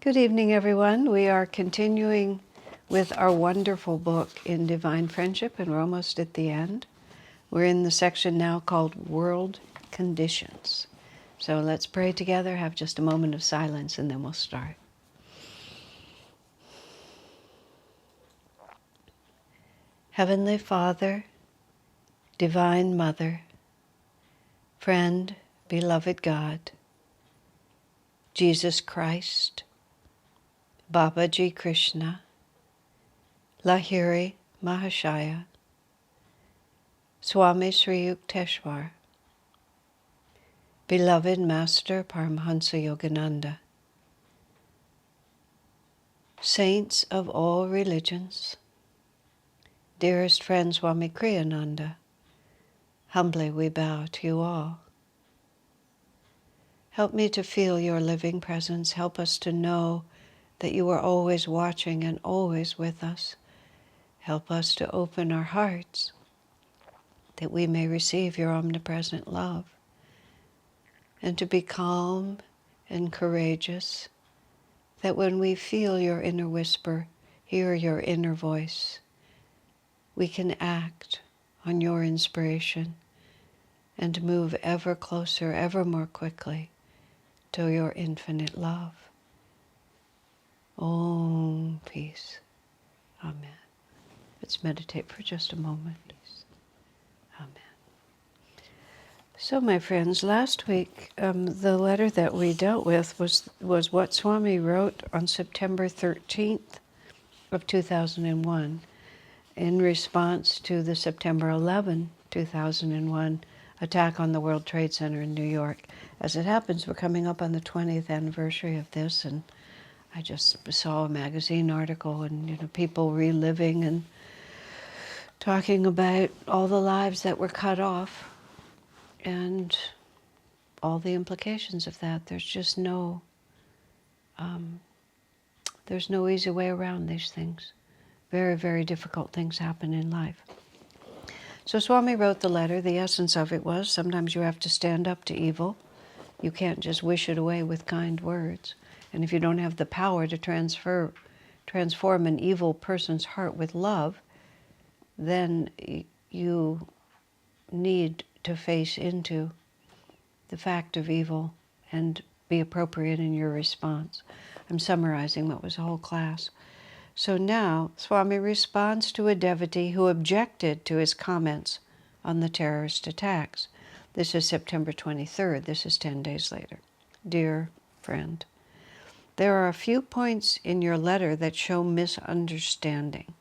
Good evening, everyone. We are continuing with our wonderful book in Divine Friendship, and we're almost at the end. We're in the section now called World Conditions. So let's pray together, have just a moment of silence, and then we'll start. Heavenly Father, Divine Mother, Friend, Beloved God, Jesus Christ, Babaji Krishna, Lahiri Mahashaya, Swami Sri Yukteswar, Beloved Master Paramhansa Yogananda, Saints of all religions, dearest friend Swami Kriyananda, humbly we bow to you all. Help me to feel your living presence. Help us to know that you are always watching and always with us. Help us to open our hearts that we may receive your omnipresent love, and to be calm and courageous, that when we feel your inner whisper, hear your inner voice, we can act on your inspiration and move ever closer, ever more quickly to your infinite love. Om, peace. Amen. Let's meditate for just a moment. Amen. So, my friends, last week, the letter that we dealt with was what Swami wrote on September 13th of 2001 in response to the September 11, 2001 attack on the World Trade Center in New York. As it happens, we're coming up on the 20th anniversary of this, and I just saw a magazine article and people reliving and talking about all the lives that were cut off and all the implications of that. There's just there's no easy way around these things. Very, very difficult things happen in life. So Swami wrote the letter. The essence of it was sometimes you have to stand up to evil. You can't just wish it away with kind words. And if you don't have the power to transform an evil person's heart with love, then you need to face into the fact of evil and be appropriate in your response. I'm summarizing what was the whole class. So now, Swami responds to a devotee who objected to his comments on the terrorist attacks. This is September 23rd. This is 10 days later. Dear friend, there are a few points in your letter that show misunderstanding.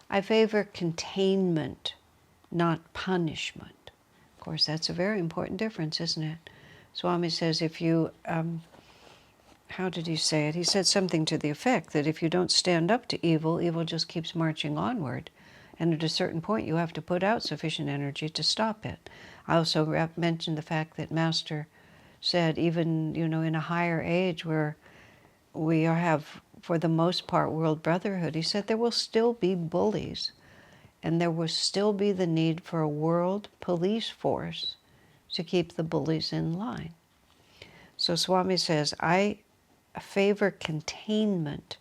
I favor containment, not punishment. Of course, that's a very important difference, isn't it? Swami says if you, how did he say it? He said something to the effect that if you don't stand up to evil, evil just keeps marching onward. And at a certain point, you have to put out sufficient energy to stop it. I also mentioned the fact that Master said even, in a higher age where we have, for the most part, world brotherhood, he said there will still be bullies. And there will still be the need for a world police force to keep the bullies in line. So Swami says, I favor containment,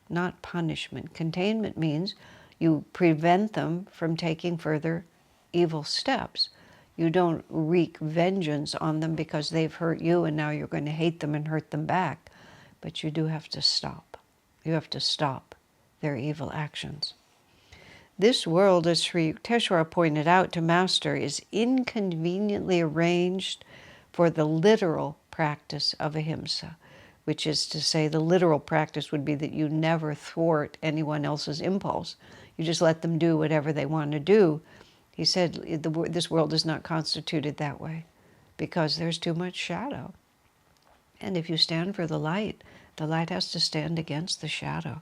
not punishment. Containment means you prevent them from taking further evil steps. You don't wreak vengeance on them because they've hurt you and now you're going to hate them and hurt them back. But you do have to stop. You have to stop their evil actions. This world, as Sri Yukteswar pointed out to Master, is inconveniently arranged for the literal practice of ahimsa, which is to say the literal practice would be that you never thwart anyone else's impulse. You just let them do whatever they want to do. He said this world is not constituted that way because there's too much shadow. And if you stand for the light has to stand against the shadow.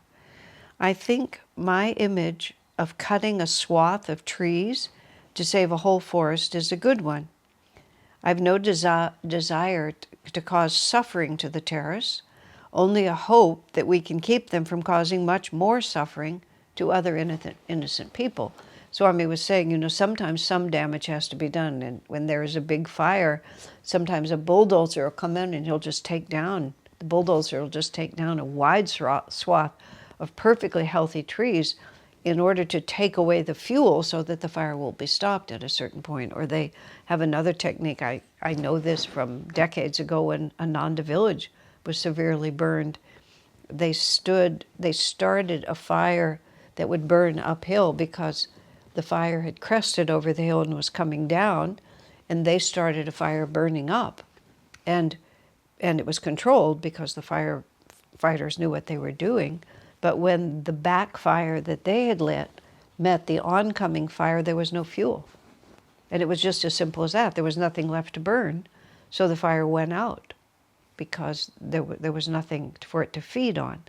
I think my image of cutting a swath of trees to save a whole forest is a good one. I've no desire to cause suffering to the terrorists, only a hope that we can keep them from causing much more suffering to other innocent people. Swami was saying, sometimes some damage has to be done, and when there is a big fire, sometimes a bulldozer will come in and he'll just take down The bulldozer will just take down a wide swath of perfectly healthy trees in order to take away the fuel so that the fire will be stopped at a certain point. Or they have another technique. I know this from decades ago when Ananda village was severely burned. They started a fire that would burn uphill because the fire had crested over the hill and was coming down, and they started a fire burning up. And it was controlled because the firefighters knew what they were doing. But when the backfire that they had lit met the oncoming fire, there was no fuel. And it was just as simple as that. There was nothing left to burn, so the fire went out because there was nothing for it to feed on.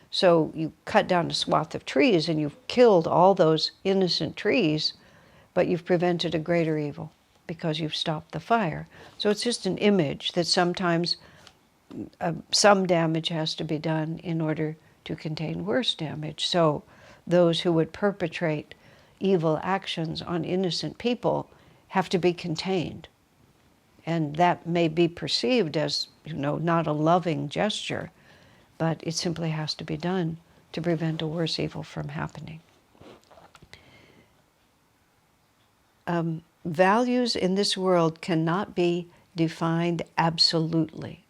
So you cut down a swath of trees and you've killed all those innocent trees, but you've prevented a greater evil because you've stopped the fire. So it's just an image that sometimes some damage has to be done in order to contain worse damage. So those who would perpetrate evil actions on innocent people have to be contained. And that may be perceived as, not a loving gesture, but it simply has to be done to prevent a worse evil from happening. Values in this world cannot be defined absolutely.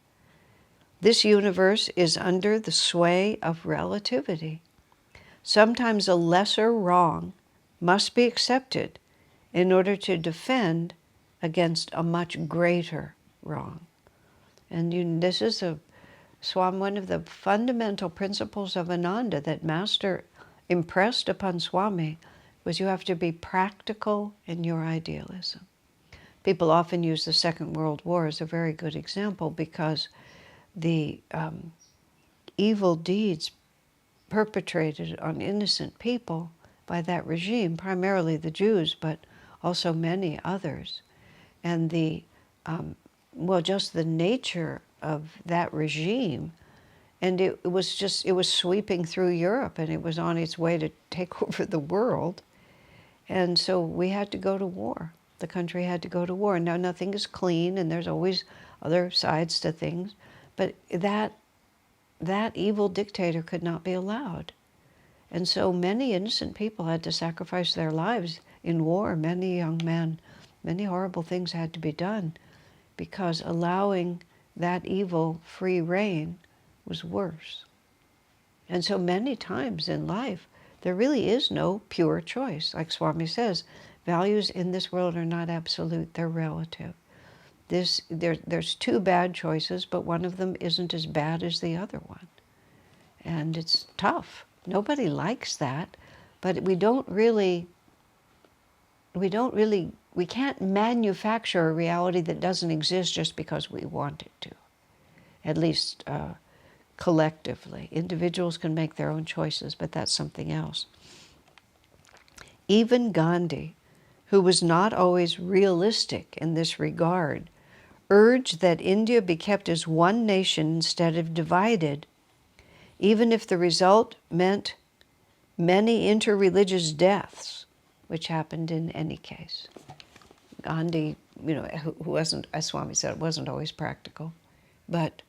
This universe is under the sway of relativity. Sometimes a lesser wrong must be accepted in order to defend against a much greater wrong. And this is one of the fundamental principles of Ananda that Master impressed upon Swami was you have to be practical in your idealism. People often use the Second World War as a very good example because the evil deeds perpetrated on innocent people by that regime, primarily the Jews, but also many others, and just the nature of that regime, and it was sweeping through Europe, and it was on its way to take over the world, and so we had to go to war. The country had to go to war. Now nothing is clean, and there's always other sides to things, but that evil dictator could not be allowed. And so many innocent people had to sacrifice their lives in war. Many young men, many horrible things had to be done because allowing that evil free reign was worse. And so many times in life, there really is no pure choice. Like Swami says, values in this world are not absolute, they're relative. There's two bad choices, but one of them isn't as bad as the other one. And it's tough. Nobody likes that, but we can't manufacture a reality that doesn't exist just because we want it to. At least collectively. Individuals can make their own choices, but that's something else. Even Gandhi, who was not always realistic in this regard, urged that India be kept as one nation instead of divided, even if the result meant many interreligious deaths, which happened in any case. Gandhi, who wasn't, as Swami said, wasn't always practical, but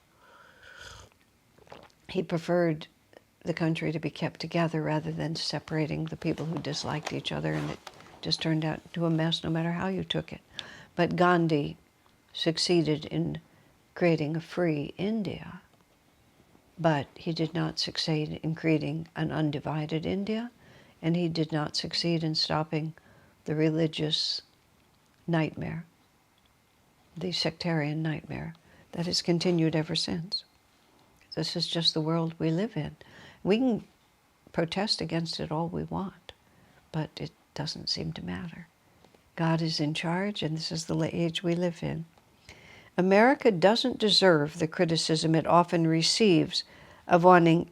he preferred the country to be kept together rather than separating the people who disliked each other, and it just turned out to a mess no matter how you took it. But Gandhi succeeded in creating a free India, but he did not succeed in creating an undivided India, and he did not succeed in stopping the religious nightmare, the sectarian nightmare that has continued ever since. This is just the world we live in. We can protest against it all we want, but it doesn't seem to matter. God is in charge, and this is the age we live in. America doesn't deserve the criticism it often receives of wanting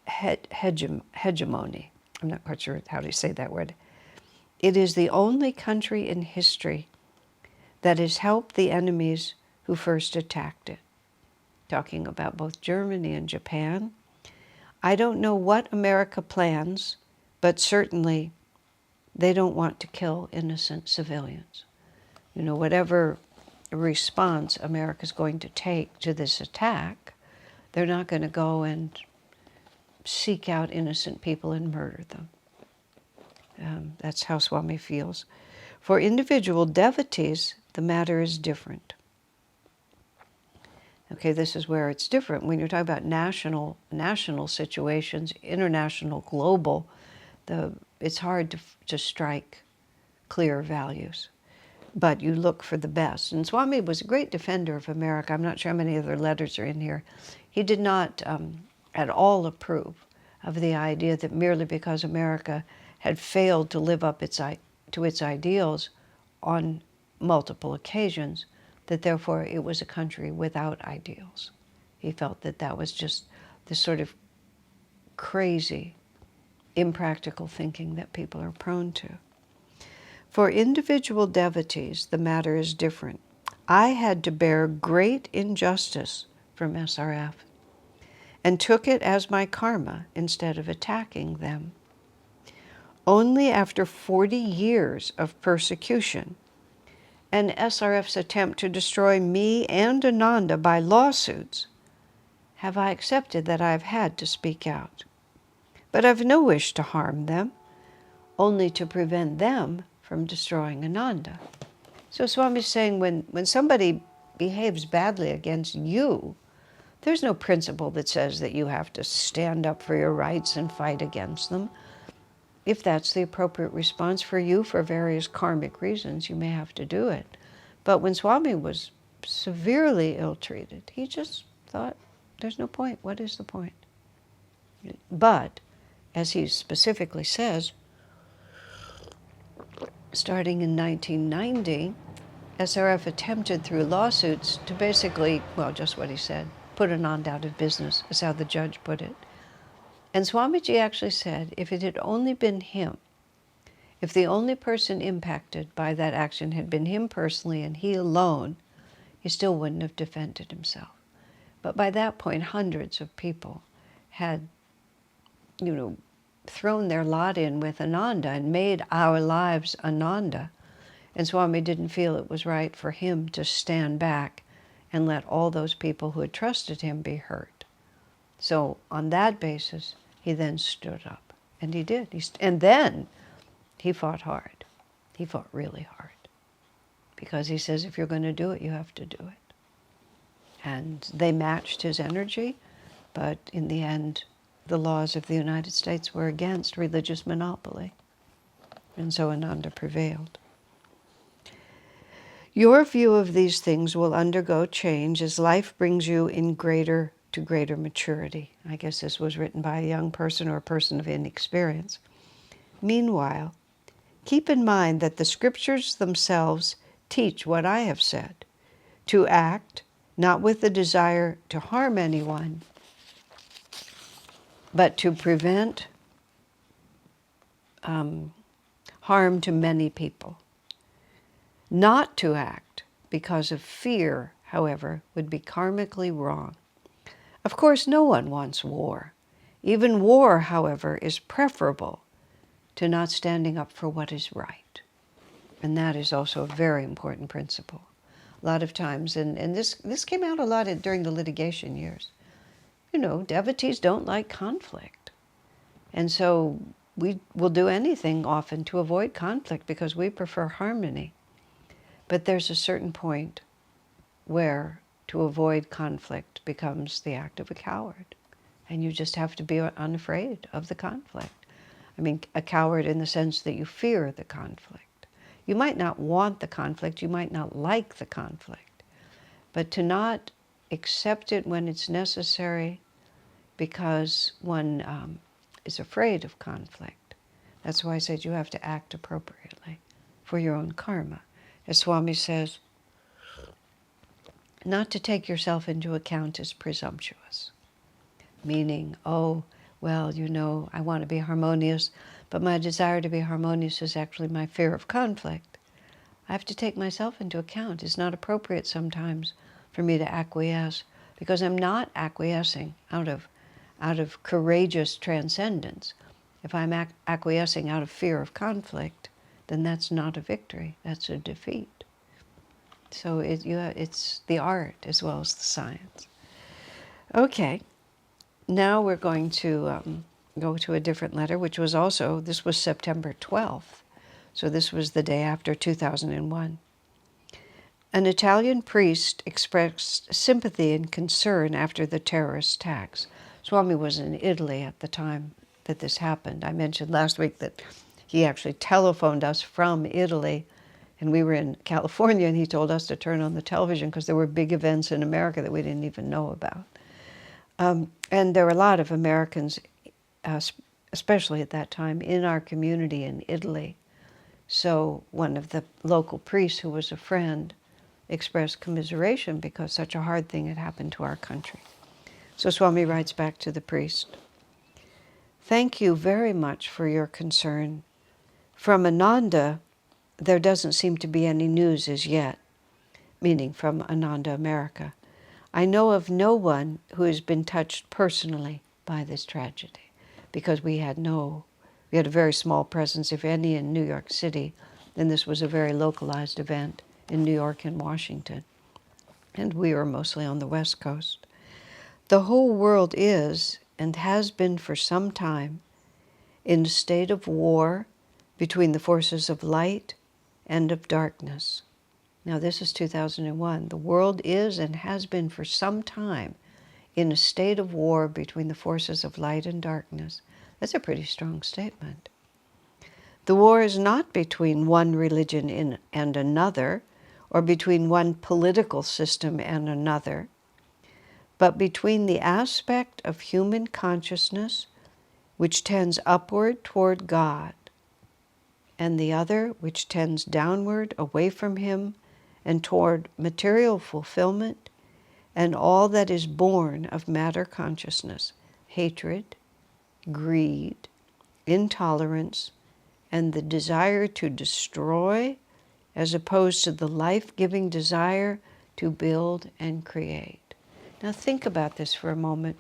hegemony. I'm not quite sure how to say that word. It is the only country in history that has helped the enemies who first attacked it. Talking about both Germany and Japan. I don't know what America plans, but certainly they don't want to kill innocent civilians. Whatever response America's going to take to this attack, They're not going to go and seek out innocent people and murder them. That's how Swami feels. For individual devotees, the matter is different. Okay, this is where it's different. When you're talking about national situations, international, global, it's hard to strike clear values. But you look for the best. And Swami was a great defender of America. I'm not sure how many other letters are in here. He did not at all approve of the idea that merely because America had failed to live up to its ideals on multiple occasions, that therefore it was a country without ideals. He felt that that was just this sort of crazy, impractical thinking that people are prone to. For individual devotees, the matter is different. I had to bear great injustice from SRF and took it as my karma instead of attacking them. Only after 40 years of persecution and SRF's attempt to destroy me and Ananda by lawsuits have I accepted that I've had to speak out. But I've no wish to harm them, only to prevent them from destroying Ananda. So Swami's saying when somebody behaves badly against you, there's no principle that says that you have to stand up for your rights and fight against them. If that's the appropriate response for you for various karmic reasons, you may have to do it. But when Swami was severely ill-treated, he just thought, there's no point. What is the point? But, as he specifically says, starting in 1990, SRF attempted through lawsuits to basically, well, just what he said, put Anand out of business, is how the judge put it. And Swamiji actually said if it had only been him, if the only person impacted by that action had been him personally and he alone, he still wouldn't have defended himself. But by that point, hundreds of people had, thrown their lot in with Ananda and made our lives Ananda. And Swami didn't feel it was right for him to stand back and let all those people who had trusted him be hurt. So on that basis, he then stood up. And he did. And then he fought hard. He fought really hard. Because he says, if you're going to do it, you have to do it. And they matched his energy, but in the end, the laws of the United States were against religious monopoly. And so Ananda prevailed. Your view of these things will undergo change as life brings you to greater maturity. I guess this was written by a young person or a person of inexperience. Meanwhile, keep in mind that the scriptures themselves teach what I have said, to act not with the desire to harm anyone, but to prevent harm to many people. Not to act because of fear, however, would be karmically wrong. Of course, no one wants war. Even war, however, is preferable to not standing up for what is right. And that is also a very important principle. A lot of times, and this came out a lot during the litigation years, devotees don't like conflict. And so we will do anything often to avoid conflict because we prefer harmony. But there's a certain point where to avoid conflict becomes the act of a coward. And you just have to be unafraid of the conflict. I mean, a coward in the sense that you fear the conflict. You might not want the conflict, you might not like the conflict, but to not accept it when it's necessary because one is afraid of conflict. That's why I said you have to act appropriately for your own karma. As Swami says, not to take yourself into account is presumptuous. Meaning, I want to be harmonious, but my desire to be harmonious is actually my fear of conflict. I have to take myself into account. It's not appropriate sometimes for me to acquiesce because I'm not acquiescing out of courageous transcendence. If I'm acquiescing out of fear of conflict, then that's not a victory, that's a defeat. So it's the art as well as the science. Okay, now we're going to go to a different letter, which was also, this was September 12th. So this was the day after 2001. An Italian priest expressed sympathy and concern after the terrorist attacks. Swami was in Italy at the time that this happened. I mentioned last week that he actually telephoned us from Italy, and we were in California, and he told us to turn on the television because there were big events in America that we didn't even know about. And there were a lot of Americans, especially at that time, in our community in Italy. So one of the local priests, who was a friend, expressed commiseration because such a hard thing had happened to our country. So Swami writes back to the priest, "Thank you very much for your concern. From Ananda, there doesn't seem to be any news as yet," meaning from Ananda, America. "I know of no one who has been touched personally by this tragedy," because we had a very small presence, if any, in New York City, and this was a very localized event in New York and Washington, and we were mostly on the West Coast. "The whole world is, and has been for some time, in a state of war between the forces of light and of darkness." Now this is 2001. The world is and has been for some time in a state of war between the forces of light and darkness. That's a pretty strong statement. "The war is not between one religion and another, or between one political system and another, but between the aspect of human consciousness which tends upward toward God, and the other which tends downward away from Him and toward material fulfillment and all that is born of matter consciousness, hatred, greed, intolerance, and the desire to destroy, as opposed to the life-giving desire to build and create." Now think about this for a moment.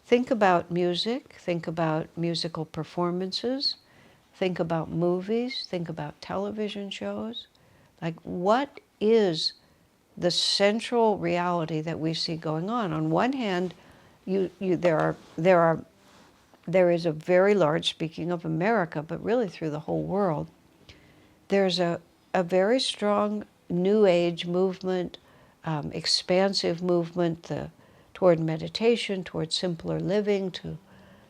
Think about music, think about musical performances, think about movies, think about television shows. Like, what is the central reality that we see going on? On one hand, there is a very large, speaking of America, but really through the whole world, there's a very strong New Age movement, expansive movement toward meditation, toward simpler living,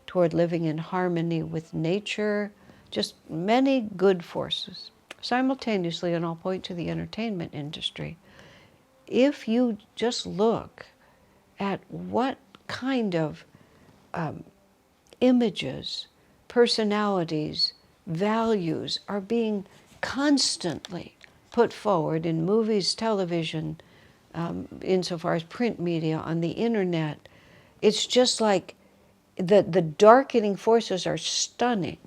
toward living in harmony with nature, just many good forces. Simultaneously, and I'll point to the entertainment industry, if you just look at what kind of images, personalities, values are being constantly put forward in movies, television, insofar as print media, on the internet, it's just like the darkening forces are stunning.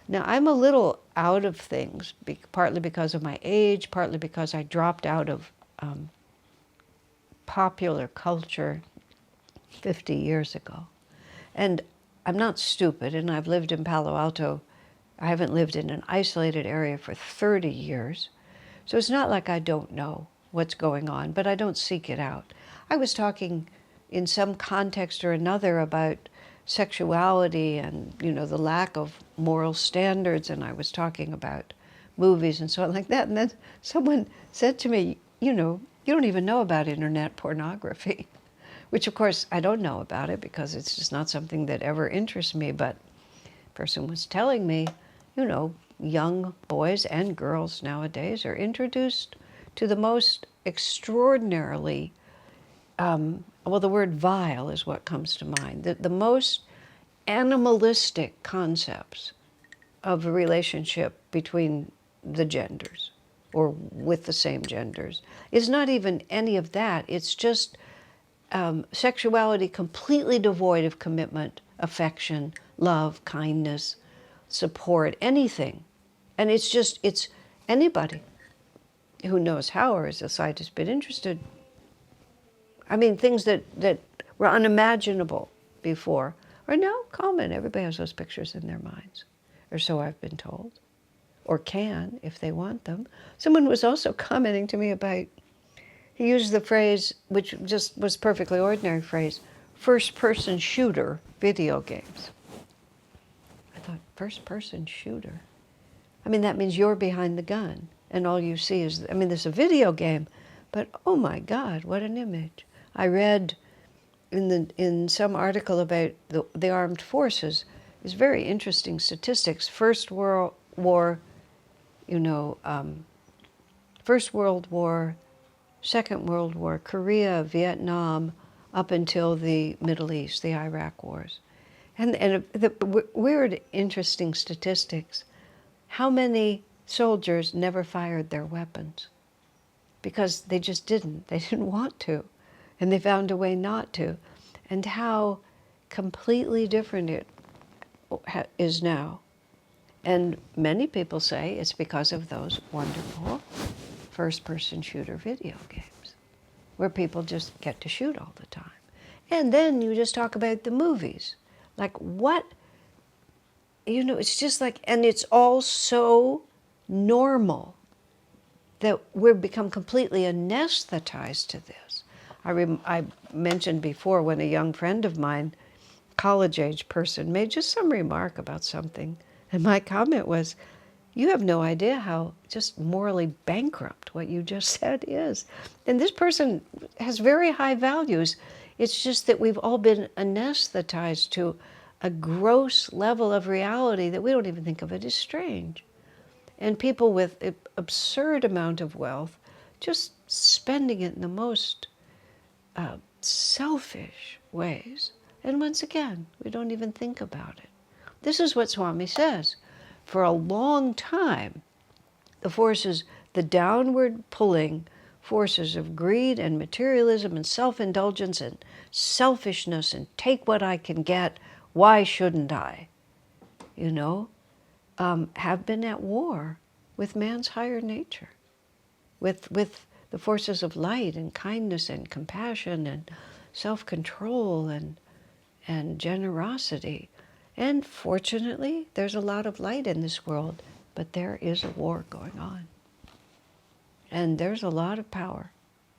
Now, I'm a little out of things, partly because of my age, partly because I dropped out of popular culture 50 years ago. And I'm not stupid, and I've lived in Palo Alto. I haven't lived in an isolated area for 30 years. So it's not like I don't know what's going on, but I don't seek it out. I was talking in some context or another about sexuality and, the lack of moral standards, and I was talking about movies and so on like that. And then someone said to me, you don't even know about internet pornography, which of course I don't know about it because it's just not something that ever interests me. But the person was telling me, young boys and girls nowadays are introduced to the most extraordinarily, the word vile is what comes to mind, the most animalistic concepts of a relationship between the genders or with the same genders. It's not even any of that. It's just sexuality completely devoid of commitment, affection, love, kindness, support, anything. And it's anybody who knows how or has a scientist been interested. I mean, things that were unimaginable before are now common. Everybody has those pictures in their minds, or so I've been told, or can if they want them. Someone was also commenting to me about, he used the phrase, which just was perfectly ordinary phrase, first-person shooter video games. I thought, first-person shooter? I mean, that means you're behind the gun, and all you see is, I mean, there's a video game, but oh my God, what an image. I read in some article about the armed forces, is very interesting statistics. First World War, First World War, Second World War, Korea, Vietnam, up until the Middle East, the Iraq wars. And the weird, interesting statistics. How many soldiers never fired their weapons? Because they just didn't. They didn't want to. And they found a way not to. And how completely different it is now. And many people say it's because of those wonderful first-person shooter video games, where people just get to shoot all the time. And then you just talk about the movies. Like what, it's just like, and it's all so normal that we've become completely anesthetized to this. I mentioned before when a young friend of mine, college-age person, made just some remark about something, and my comment was, you have no idea how just morally bankrupt what you just said is. And this person has very high values. It's just that we've all been anesthetized to a gross level of reality that we don't even think of it as strange. And people with an absurd amount of wealth just spending it in the most selfish ways. And once again, we don't even think about it. This is what Swami says. For a long time, the downward pulling forces of greed and materialism and self-indulgence and selfishness and take what I can get, why shouldn't I? Have been at war with man's higher nature, with the forces of light and kindness and compassion and self-control and generosity. And fortunately, there's a lot of light in this world, but there is a war going on. And there's a lot of power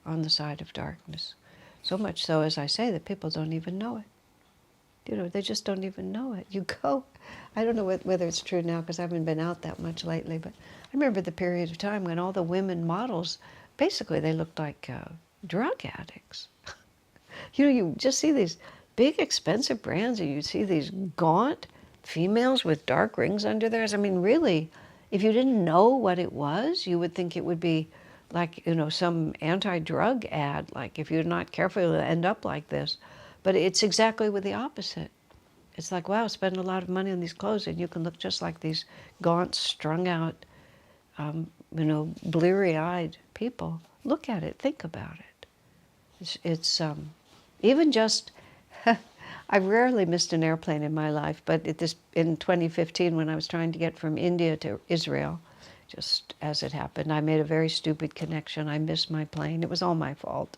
on the side of darkness. So much so, as I say, that people don't even know it. They just don't even know it. You go, I don't know whether it's true now because I haven't been out that much lately, but I remember the period of time when all the women models, basically they looked like drug addicts. You just see these big expensive brands and you see these gaunt females with dark rings under theirs. I mean, really, if you didn't know what it was, you would think it would be like, some anti-drug ad, like if you're not careful, you'll end up like this. But it's exactly with the opposite. It's like, wow, spend a lot of money on these clothes and you can look just like these gaunt, strung out, bleary-eyed people. Look at it, think about it. It's even just, I've rarely missed an airplane in my life, but in 2015 when I was trying to get from India to Israel, just as it happened, I made a very stupid connection. I missed my plane. It was all my fault.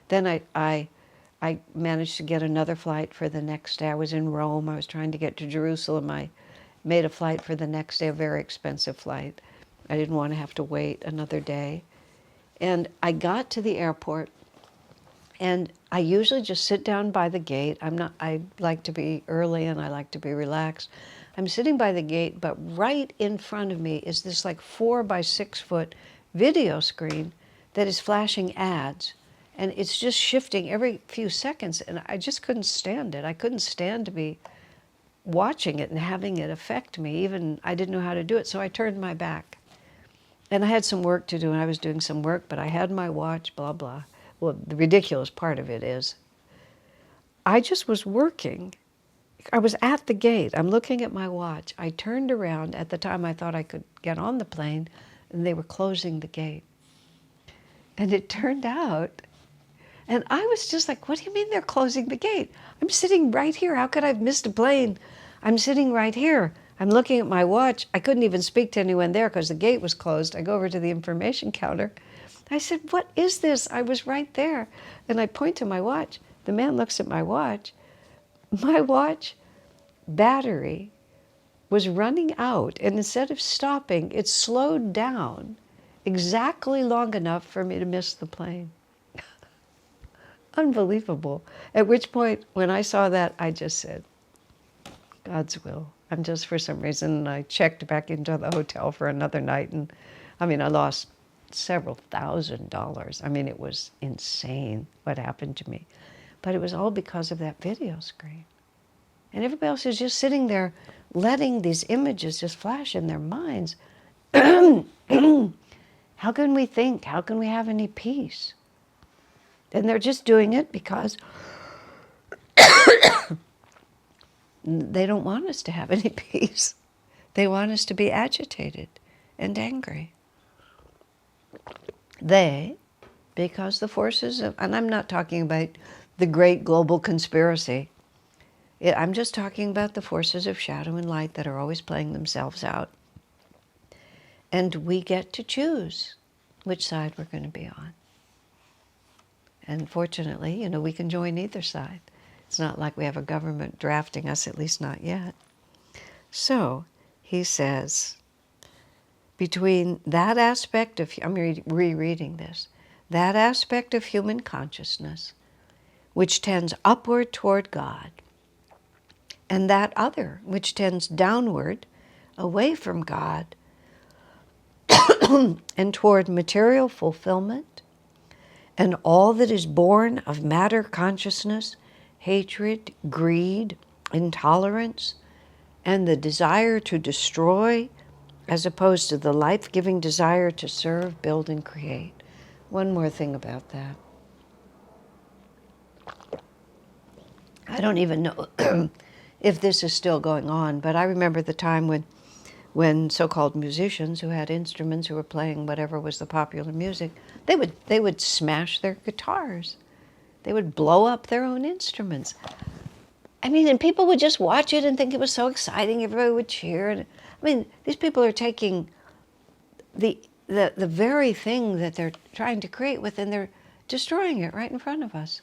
Then I managed to get another flight for the next day. I was in Rome. I was trying to get to Jerusalem. I made a flight for the next day, a very expensive flight. I didn't want to have to wait another day. And I got to the airport, and I usually just sit down by the gate. I like to be early and I like to be relaxed. I'm sitting by the gate, but right in front of me is this like 4 by 6 foot video screen that is flashing ads. And it's just shifting every few seconds, and I just couldn't stand it. I couldn't stand to be watching it and having it affect me. Even I didn't know how to do it, so I turned my back. And I had some work to do, and I was doing some work, but I had my watch, blah, blah. Well, the ridiculous part of it is, I just was working. I was at the gate. I'm looking at my watch. I turned around at the time I thought I could get on the plane, and they were closing the gate. And it turned out, and I was just like, what do you mean they're closing the gate? I'm sitting right here. How could I have missed a plane? I'm sitting right here. I'm looking at my watch. I couldn't even speak to anyone there because the gate was closed. I go over to the information counter. I said, what is this? I was right there. And I point to my watch. The man looks at my watch. My watch battery was running out, and instead of stopping, it slowed down exactly long enough for me to miss the plane. Unbelievable. At which point, when I saw that, I just said, God's will. I'm just, for some reason, I checked back into the hotel for another night, and I mean, I lost several $1,000s. I mean, it was insane what happened to me. But it was all because of that video screen. And everybody else is just sitting there letting these images just flash in their minds. How can we think? How can we have any peace? And they're just doing it because they don't want us to have any peace. They want us to be agitated and angry. They, because the forces of, and I'm not talking about the great global conspiracy. I'm just talking about the forces of shadow and light that are always playing themselves out. And we get to choose which side we're going to be on. And fortunately, we can join either side. It's not like we have a government drafting us, at least not yet. So, he says, between that aspect of, I'm rereading this, that aspect of human consciousness which tends upward toward God, and that other which tends downward, away from God, and toward material fulfillment, and all that is born of matter consciousness, hatred, greed, intolerance, and the desire to destroy, as opposed to the life-giving desire to serve, build, and create. One more thing about that. I don't even know if this is still going on, but I remember the time when so-called musicians who had instruments, who were playing whatever was the popular music, they would smash their guitars. They would blow up their own instruments. I mean, and people would just watch it and think it was so exciting. Everybody would cheer. And, I mean, these people are taking the very thing that they're trying to create with, and they're destroying it right in front of us.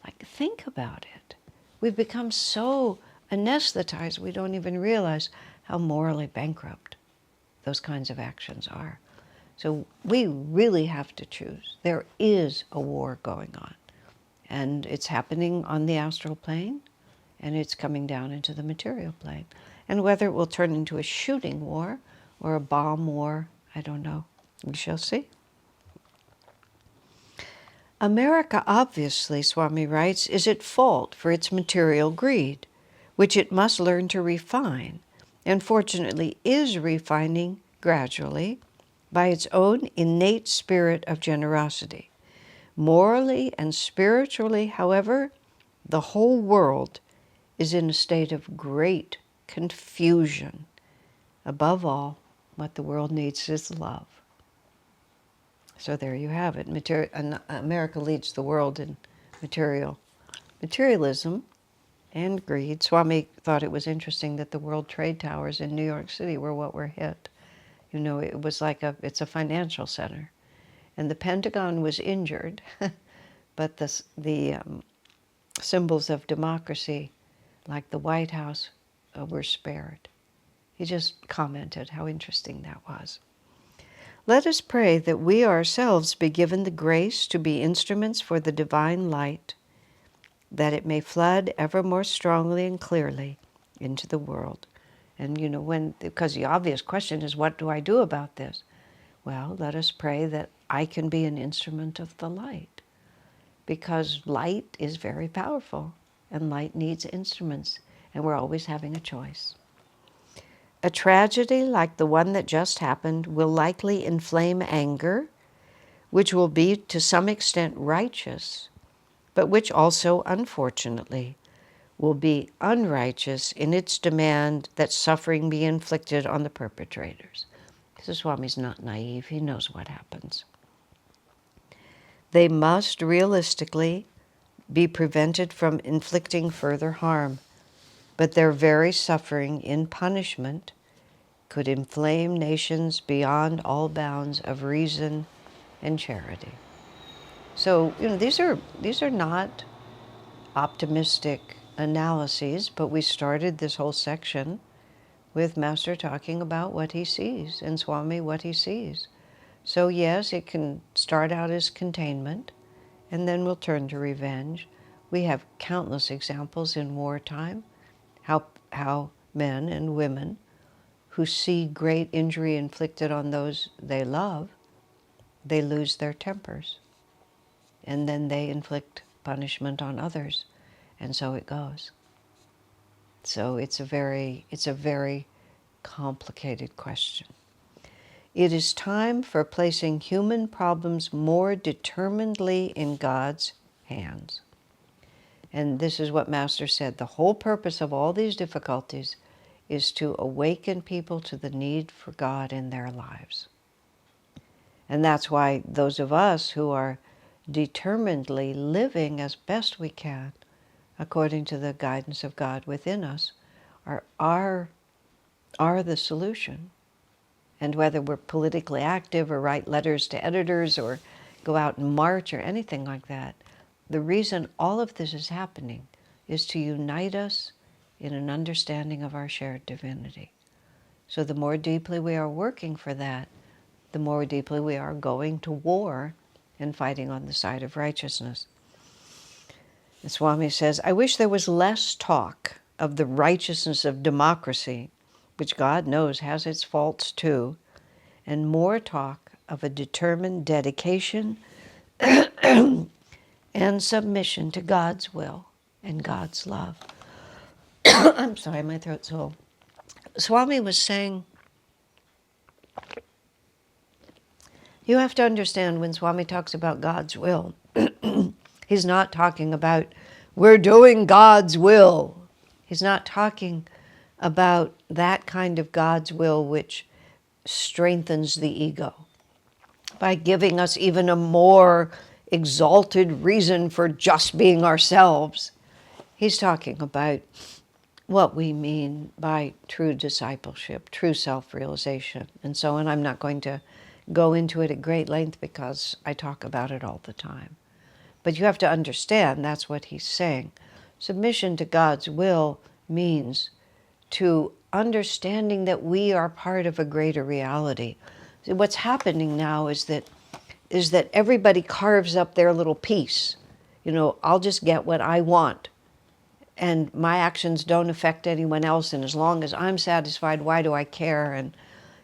Like, think about it. We've become so anesthetized we don't even realize how morally bankrupt those kinds of actions are. So we really have to choose. There is a war going on, and it's happening on the astral plane, and it's coming down into the material plane. And whether it will turn into a shooting war or a bomb war, I don't know. We shall see. America, obviously, Swami writes, is at fault for its material greed, which it must learn to refine, and fortunately is refining gradually by its own innate spirit of generosity. Morally and spiritually, however, the whole world is in a state of great confusion. Above all, what the world needs is love. So there you have it. America leads the world in materialism and greed. Swami thought it was interesting that the World Trade Towers in New York City were what were hit. It was like it's a financial center. And the Pentagon was injured, but the symbols of democracy, like the White House, were spared. He just commented how interesting that was. Let us pray that we ourselves be given the grace to be instruments for the divine light, that it may flood ever more strongly and clearly into the world. And because the obvious question is, what do I do about this? Well, let us pray that I can be an instrument of the light, because light is very powerful, and light needs instruments, and we're always having a choice. A tragedy like the one that just happened will likely inflame anger, which will be to some extent righteous, but which also, unfortunately, will be unrighteous in its demand that suffering be inflicted on the perpetrators. Because Swami's not naive, he knows what happens. They must realistically be prevented from inflicting further harm, but their very suffering in punishment could inflame nations beyond all bounds of reason and charity. So, these are not optimistic analyses, but we started this whole section with Master talking about what he sees, and Swami what he sees. So yes, it can start out as containment, and then we'll turn to revenge. We have countless examples in wartime, how men and women who see great injury inflicted on those they love, they lose their tempers, and then they inflict punishment on others, and so it goes. So it's a very complicated question. It is time for placing human problems more determinedly in God's hands. And this is what Master said. The whole purpose of all these difficulties is to awaken people to the need for God in their lives. And that's why those of us who are determinedly living as best we can, according to the guidance of God within us, are the solution. And whether we're politically active or write letters to editors or go out and march or anything like that, the reason all of this is happening is to unite us in an understanding of our shared divinity. So the more deeply we are working for that, the more deeply we are going to war and fighting on the side of righteousness. The Swami says, I wish there was less talk of the righteousness of democracy, which God knows has its faults too, and more talk of a determined dedication and submission to God's will and God's love. I'm sorry, my throat's full. Swami was saying, you have to understand when Swami talks about God's will, he's not talking about, we're doing God's will. He's not talking about that kind of God's will which strengthens the ego by giving us even a more exalted reason for just being ourselves. He's talking about what we mean by true discipleship, true self-realization, and so on. I'm not going to go into it at great length because I talk about it all the time. But you have to understand that's what he's saying. Submission to God's will means to understanding that we are part of a greater reality. So what's happening now is that everybody carves up their little piece. You know, I'll just get what I want, and my actions don't affect anyone else, and as long as I'm satisfied, why do I care? And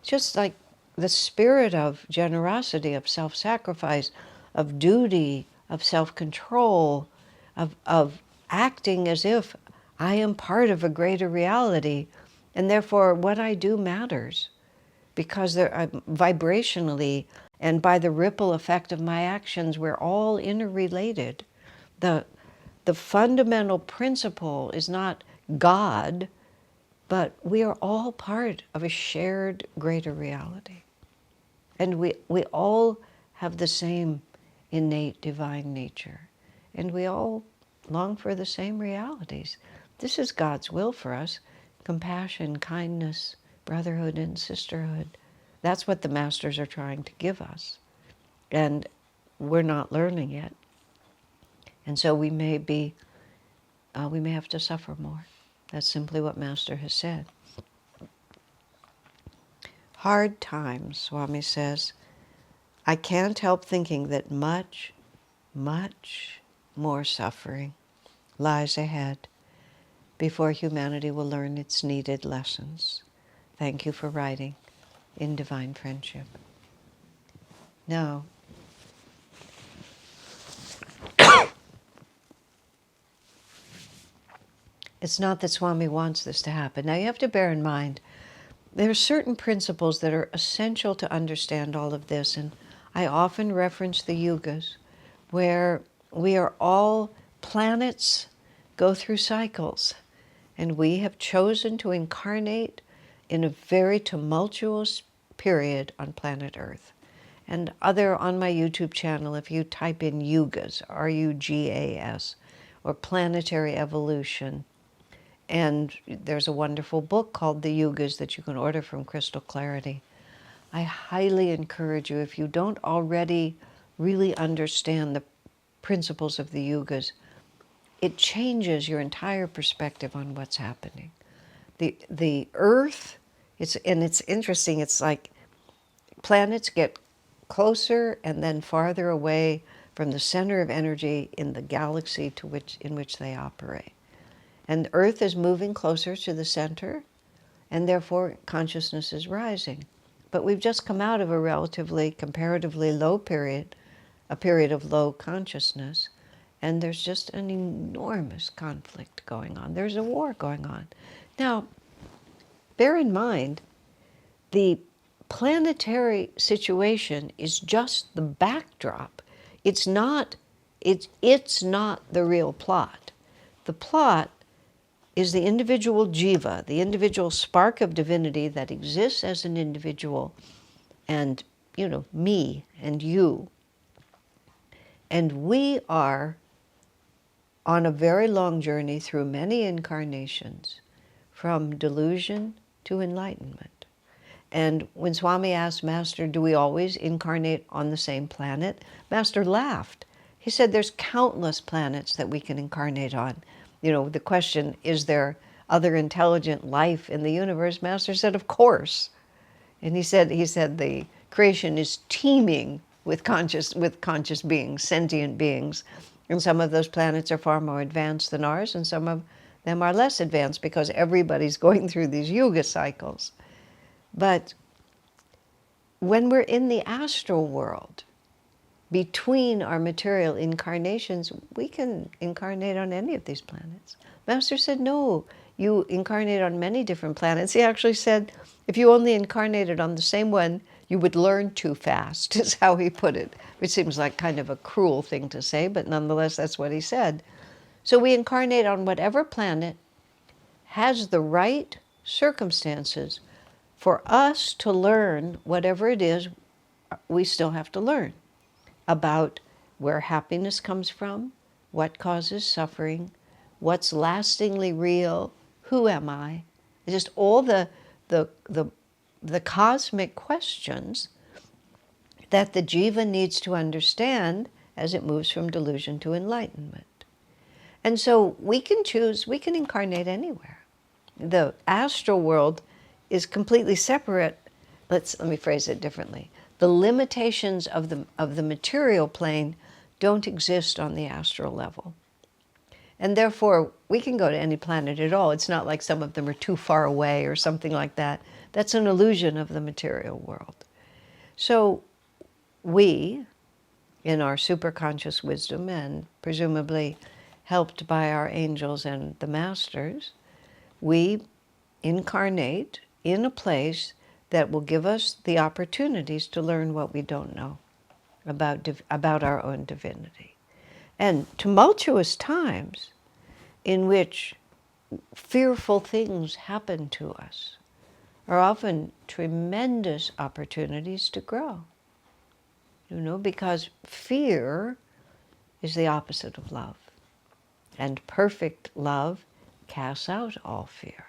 just like the spirit of generosity, of self-sacrifice, of duty, of self-control, of acting as if I am part of a greater reality, and therefore what I do matters, because vibrationally and by the ripple effect of my actions, we're all interrelated. The fundamental principle is not God, but we are all part of a shared greater reality. And we all have the same innate divine nature. And we all long for the same realities. This is God's will for us. Compassion, kindness, brotherhood, and sisterhood. That's what the masters are trying to give us. And we're not learning it. And so we may have to suffer more. That's simply what Master has said. Hard times, Swami says. I can't help thinking that much, much more suffering lies ahead before humanity will learn its needed lessons. Thank you for writing in Divine Friendship. Now, it's not that Swami wants this to happen. Now, you have to bear in mind, there are certain principles that are essential to understand all of this, and I often reference the yugas, where we are all planets, go through cycles, and we have chosen to incarnate in a very tumultuous period on planet Earth. And on my YouTube channel, if you type in yugas, R-U-G-A-S, or planetary evolution, and there's a wonderful book called The Yugas that you can order from Crystal Clarity. I highly encourage you, if you don't already really understand the principles of the yugas, it changes your entire perspective on what's happening. The Earth, it's interesting, it's like planets get closer and then farther away from the center of energy in the galaxy in which they operate. And Earth is moving closer to the center, and therefore consciousness is rising. But we've just come out of a relatively, comparatively low period, a period of low consciousness, and there's just an enormous conflict going on. There's a war going on. Now, bear in mind, the planetary situation is just the backdrop. It's not the real plot. The plot is the individual jiva, the individual spark of divinity that exists as an individual, and, me and you. And we are on a very long journey through many incarnations, from delusion to enlightenment. And when Swami asked Master, do we always incarnate on the same planet? Master laughed. He said, there's countless planets that we can incarnate on. The question, is there other intelligent life in the universe? Master said, of course. And he said the creation is teeming with conscious beings, sentient beings. And some of those planets are far more advanced than ours, and some of them are less advanced, because everybody's going through these yuga cycles. But when we're in the astral world, between our material incarnations, we can incarnate on any of these planets. Master said, no, you incarnate on many different planets. He actually said, if you only incarnated on the same one, you would learn too fast, is how he put it, which seems like kind of a cruel thing to say, but nonetheless, that's what he said. So we incarnate on whatever planet has the right circumstances for us to learn whatever it is we still have to learn about where happiness comes from, what causes suffering, what's lastingly real, who am I? Just all the cosmic questions that the jiva needs to understand as it moves from delusion to enlightenment. And so we can choose, we can incarnate anywhere. The astral world is completely separate. Let me phrase it differently. The limitations of the material plane don't exist on the astral level. And therefore, we can go to any planet at all. It's not like some of them are too far away or something like that. That's an illusion of the material world. So we, in our superconscious wisdom, and presumably helped by our angels and the masters, we incarnate in a place that will give us the opportunities to learn what we don't know about our own divinity. And tumultuous times in which fearful things happen to us are often tremendous opportunities to grow. Because fear is the opposite of love. And perfect love casts out all fear.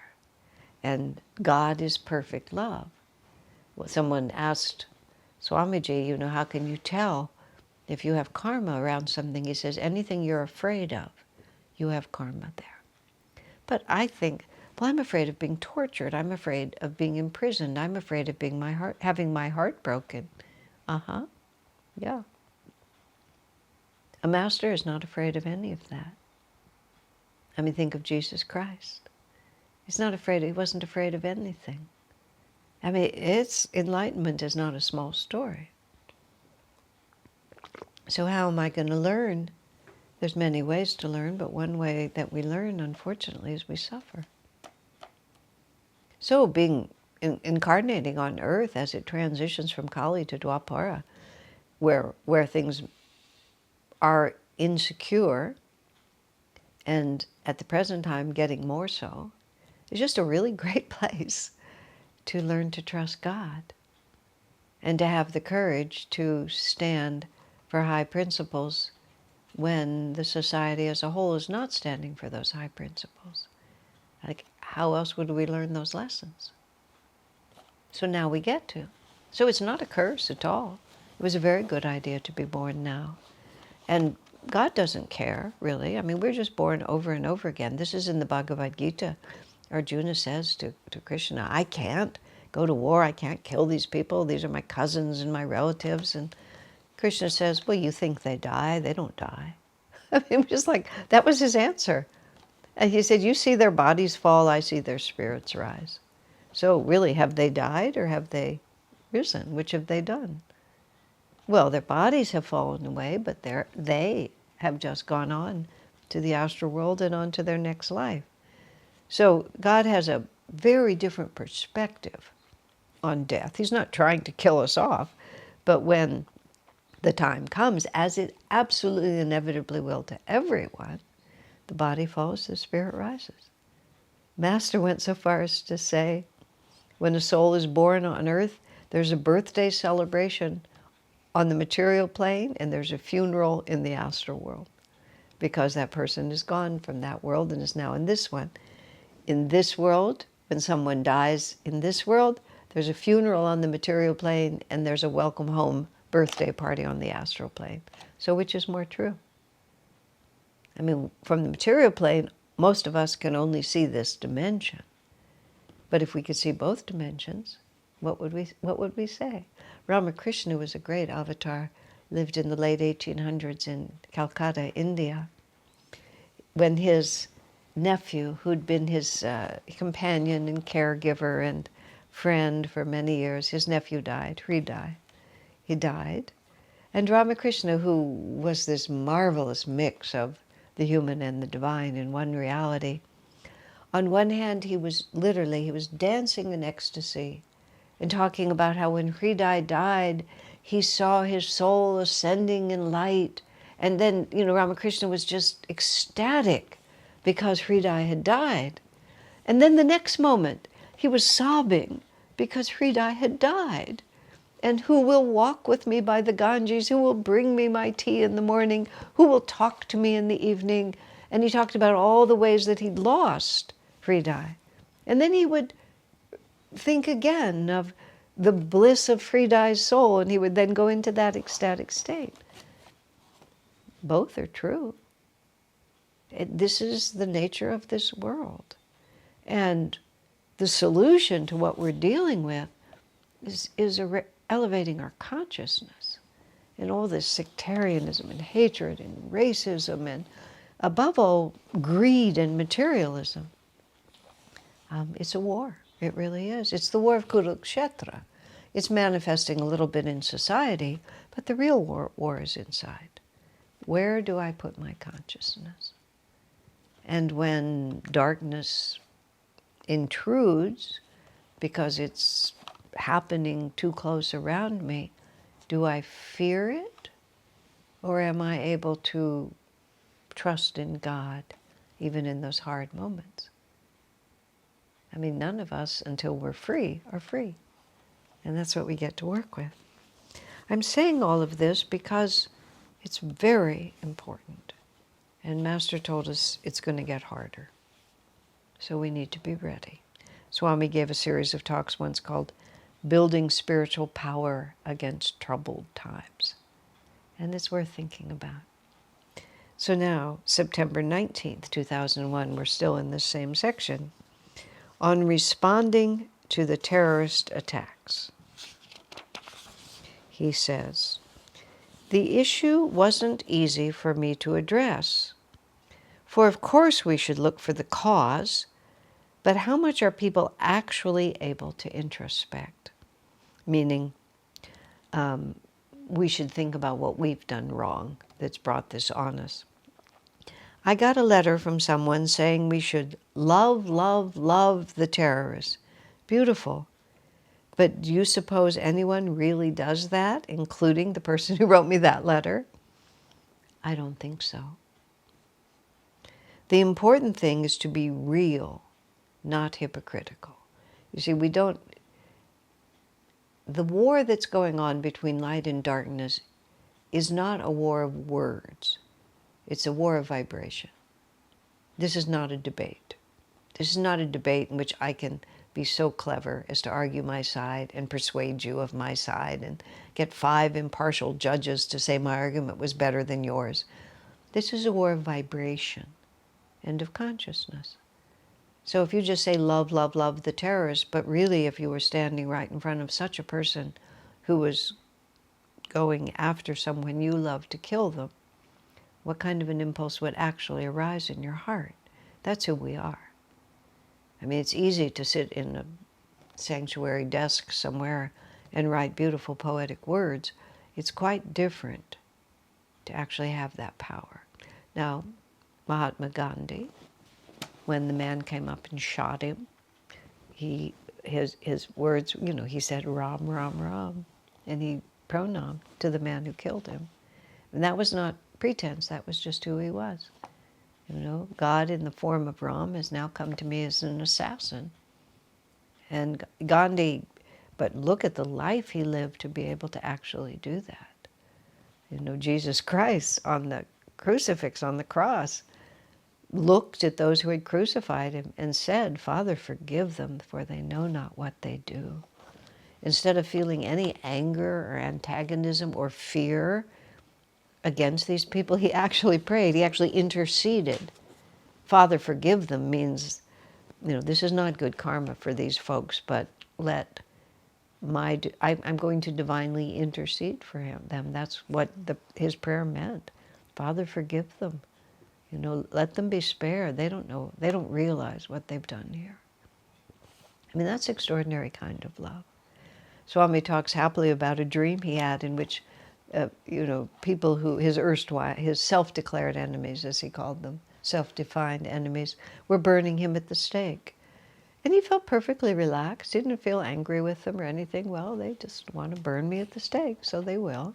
And God is perfect love. Well, someone asked Swamiji, how can you tell if you have karma around something? He says, anything you're afraid of, you have karma there. But I think, well, I'm afraid of being tortured. I'm afraid of being imprisoned. I'm afraid of having my heart broken. Yeah. A master is not afraid of any of that. Think of Jesus Christ. He's not afraid. He wasn't afraid of anything. Enlightenment is not a small story. So how am I going to learn? There's many ways to learn, but one way that we learn, unfortunately, is we suffer. So incarnating on earth as it transitions from Kali to Dwapara, where things are insecure, and at the present time getting more so, is just a really great place to learn to trust God and to have the courage to stand for high principles when the society as a whole is not standing for those high principles. Like, how else would we learn those lessons? So now we get to. So it's not a curse at all. It was a very good idea to be born now. And God doesn't care, really. We're just born over and over again. This is in the Bhagavad Gita. Arjuna says to Krishna, I can't go to war. I can't kill these people. These are my cousins and my relatives. And Krishna says, well, you think they die. They don't die. I mean, it was like, that was his answer. And he said, you see their bodies fall, I see their spirits rise. So really, have they died or have they risen? Which have they done? Well, their bodies have fallen away, but they have just gone on to the astral world and on to their next life. So God has a very different perspective on death. He's not trying to kill us off, but when the time comes, as it absolutely inevitably will to everyone, the body falls, the spirit rises. Master went so far as to say, when a soul is born on earth, there's a birthday celebration on the material plane and there's a funeral in the astral world, because that person is gone from that world and is now in this one. In this world, when someone dies in this world, there's a funeral on the material plane and there's a welcome home birthday party on the astral plane. So which is more true? I mean, from the material plane, most of us can only see this dimension. But if we could see both dimensions, what would we say? Ramakrishna was a great avatar, lived in the late 1800s in Calcutta, India. When his nephew, who'd been his companion and caregiver and friend for many years, his nephew died, he died. And Ramakrishna, who was this marvelous mix of the human and the divine in one reality, on one hand, he was dancing in ecstasy and talking about how when Hridai died, he saw his soul ascending in light. And then, Ramakrishna was just ecstatic because Hridai had died. And then the next moment, he was sobbing because Hridai had died. And who will walk with me by the Ganges? Who will bring me my tea in the morning? Who will talk to me in the evening? And he talked about all the ways that he'd lost Hridai. And then he would think again of the bliss of Hridai's soul, and he would then go into that ecstatic state. Both are true. This is the nature of this world. And the solution to what we're dealing with is elevating our consciousness. And all this sectarianism and hatred and racism and, above all, greed and materialism. It's a war. It really is. It's the war of Kurukshetra. It's manifesting a little bit in society, but the real war is inside. Where do I put my consciousness? And when darkness intrudes, because it's happening too close around me, do I fear it? Or am I able to trust in God, even in those hard moments? I mean, none of us, until we're free, are free. And that's what we get to work with. I'm saying all of this because it's very important. And Master told us it's going to get harder. So we need to be ready. Swami gave a series of talks once called Building Spiritual Power Against Troubled Times. And it's worth thinking about. So now, September 19th, 2001, we're still in this same section, on responding to the terrorist attacks. He says, the issue wasn't easy for me to address. For of course we should look for the cause, but how much are people actually able to introspect? Meaning, we should think about what we've done wrong that's brought this on us. I got a letter from someone saying we should love, love, love the terrorists. Beautiful. But do you suppose anyone really does that, including the person who wrote me that letter? I don't think so. The important thing is to be real, not hypocritical. You see, the war that's going on between light and darkness is not a war of words. It's a war of vibration. This is not a debate. This is not a debate in which I can be so clever as to argue my side and persuade you of my side and get 5 impartial judges to say my argument was better than yours. This is a war of vibration and of consciousness. So if you just say love, love, love the terrorists, but really if you were standing right in front of such a person who was going after someone you love to kill them, what kind of an impulse would actually arise in your heart? That's who we are. I mean, it's easy to sit in a sanctuary desk somewhere and write beautiful poetic words. It's quite different to actually have that power. Now, Mahatma Gandhi, when the man came up and shot him, his words, he said Ram, Ram, Ram, and he pronounced to the man who killed him. And that was not pretense, that was just who he was. God in the form of Ram has now come to me as an assassin. And Gandhi, but look at the life he lived to be able to actually do that. Jesus Christ on the crucifix, on the cross, looked at those who had crucified him and said, Father, forgive them, for they know not what they do. Instead of feeling any anger or antagonism or fear against these people, he actually prayed. He actually interceded. Father, forgive them means, this is not good karma for these folks, but I'm going to divinely intercede for them. That's what his prayer meant. Father, forgive them. Let them be spared. They don't know. They don't realize what they've done here. I mean, that's extraordinary kind of love. Swami talks happily about a dream he had in which, people who, his self-declared enemies, as he called them, self-defined enemies, were burning him at the stake. And he felt perfectly relaxed. He didn't feel angry with them or anything. Well, they just want to burn me at the stake, so they will.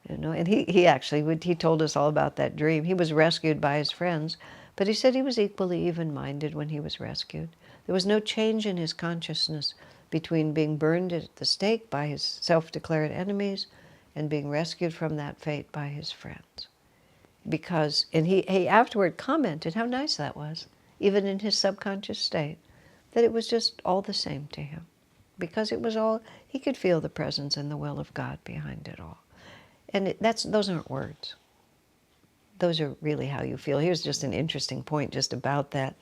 And he told us all about that dream. He was rescued by his friends, but he said he was equally even-minded when he was rescued. There was no change in his consciousness between being burned at the stake by his self-declared enemies and being rescued from that fate by his friends. And he afterward commented how nice that was, even in his subconscious state, that it was just all the same to him, because it was all, he could feel the presence and the will of God behind it all. And those aren't words. Those are really how you feel. Here's just an interesting point just about that.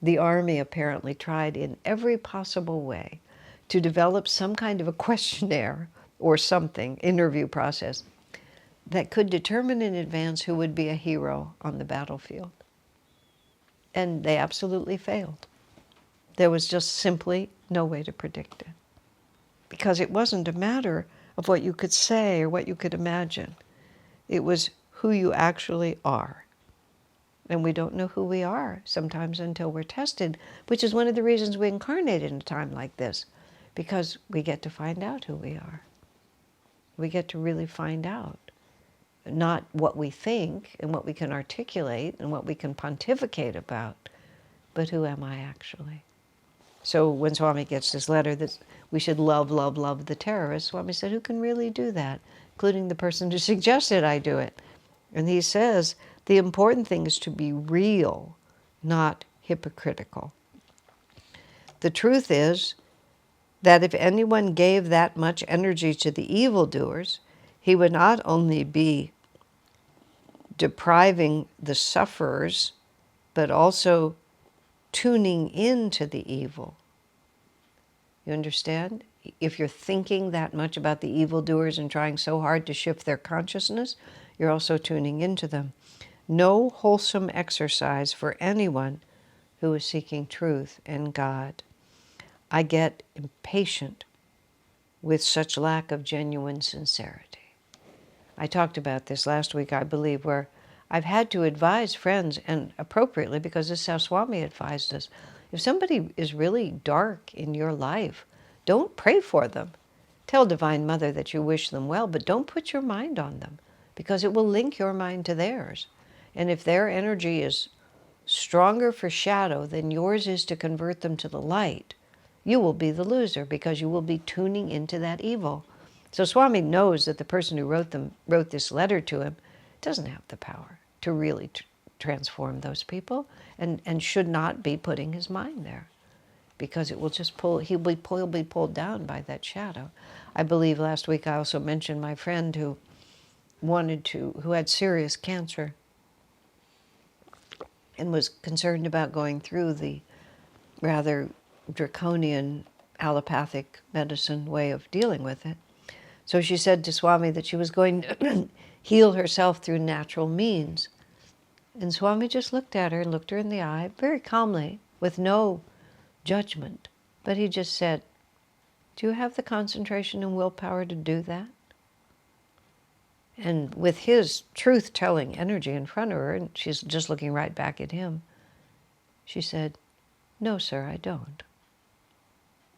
The army apparently tried in every possible way to develop some kind of a questionnaire or something, interview process, that could determine in advance who would be a hero on the battlefield. And they absolutely failed. There was just simply no way to predict it. Because it wasn't a matter of what you could say or what you could imagine. It was who you actually are. And we don't know who we are sometimes until we're tested, which is one of the reasons we incarnate in a time like this, because we get to find out who we are. We get to really find out, not what we think and what we can articulate and what we can pontificate about, but who am I actually? So when Swami gets this letter that we should love, love, love the terrorists, Swami said, who can really do that, including the person who suggested I do it? And he says, the important thing is to be real, not hypocritical. The truth is that if anyone gave that much energy to the evildoers, he would not only be depriving the sufferers, but also tuning into the evil. You understand? If you're thinking that much about the evildoers and trying so hard to shift their consciousness, you're also tuning into them. No wholesome exercise for anyone who is seeking truth and God. I get impatient with such lack of genuine sincerity. I talked about this last week, I believe, where I've had to advise friends, and appropriately, because this is how Swami advised us. If somebody is really dark in your life, don't pray for them. Tell Divine Mother that you wish them well, but don't put your mind on them, because it will link your mind to theirs. And if their energy is stronger for shadow than yours is to convert them to the light, you will be the loser, because you will be tuning into that evil. So Swami knows that the person who wrote this letter to him doesn't have the power to really transform those people, and should not be putting his mind there, because it will just he'll be pulled down by that shadow. I believe last week I also mentioned my friend who had serious cancer and was concerned about going through the rather draconian allopathic medicine way of dealing with it. So she said to Swami that she was going to heal herself through natural means. And Swami just looked at her and looked her in the eye very calmly, with no judgment. But he just said, "Do you have the concentration and willpower to do that?" And with his truth-telling energy in front of her, and she's just looking right back at him, she said, "No, sir, I don't."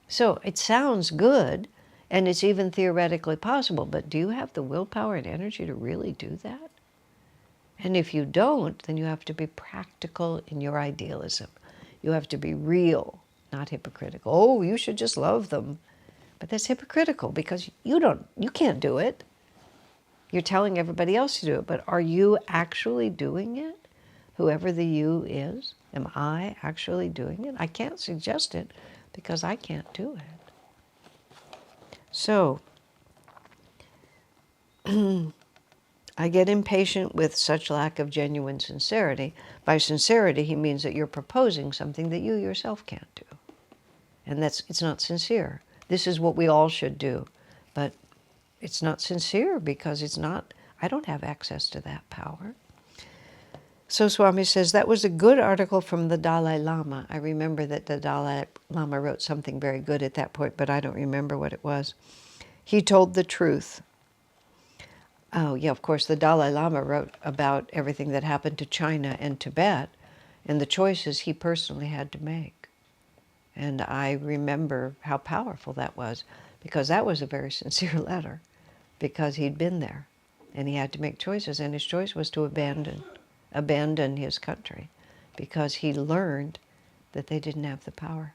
So it sounds good, and it's even theoretically possible, but do you have the willpower and energy to really do that? And if you don't, then you have to be practical in your idealism. You have to be real, not hypocritical. Oh, you should just love them. But that's hypocritical because you can't do it. You're telling everybody else to do it, but are you actually doing it? Whoever the you is, am I actually doing it? I can't suggest it because I can't do it. So, I get impatient with such lack of genuine sincerity. By sincerity, he means that you're proposing something that you yourself can't do. And it's not sincere. This is what we all should do. But it's not sincere because I don't have access to that power. So Swami says, that was a good article from the Dalai Lama. I remember that the Dalai Lama wrote something very good at that point, but I don't remember what it was. He told the truth. Oh, yeah, of course, the Dalai Lama wrote about everything that happened to China and Tibet and the choices he personally had to make. And I remember how powerful that was, because that was a very sincere letter, because he'd been there and he had to make choices, and his choice was to abandon his country, because he learned that they didn't have the power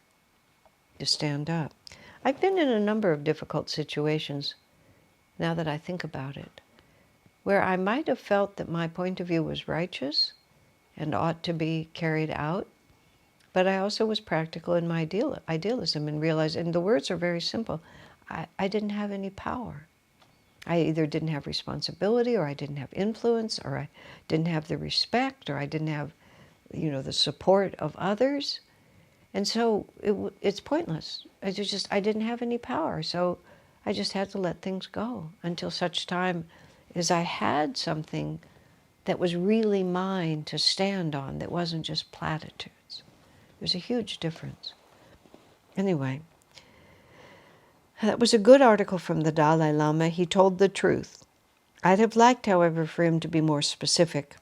to stand up. I've been in a number of difficult situations, now that I think about it, where I might have felt that my point of view was righteous and ought to be carried out, but I also was practical in my idealism and realized, and the words are very simple, I didn't have any power. I either didn't have responsibility, or I didn't have influence, or I didn't have the respect, or I didn't have, the support of others. And so it's pointless. I didn't have any power, so I just had to let things go until such time as I had something that was really mine to stand on, that wasn't just platitudes. There's a huge difference. Anyway, that was a good article from the Dalai Lama. He told the truth. I'd have liked, however, for him to be more specific.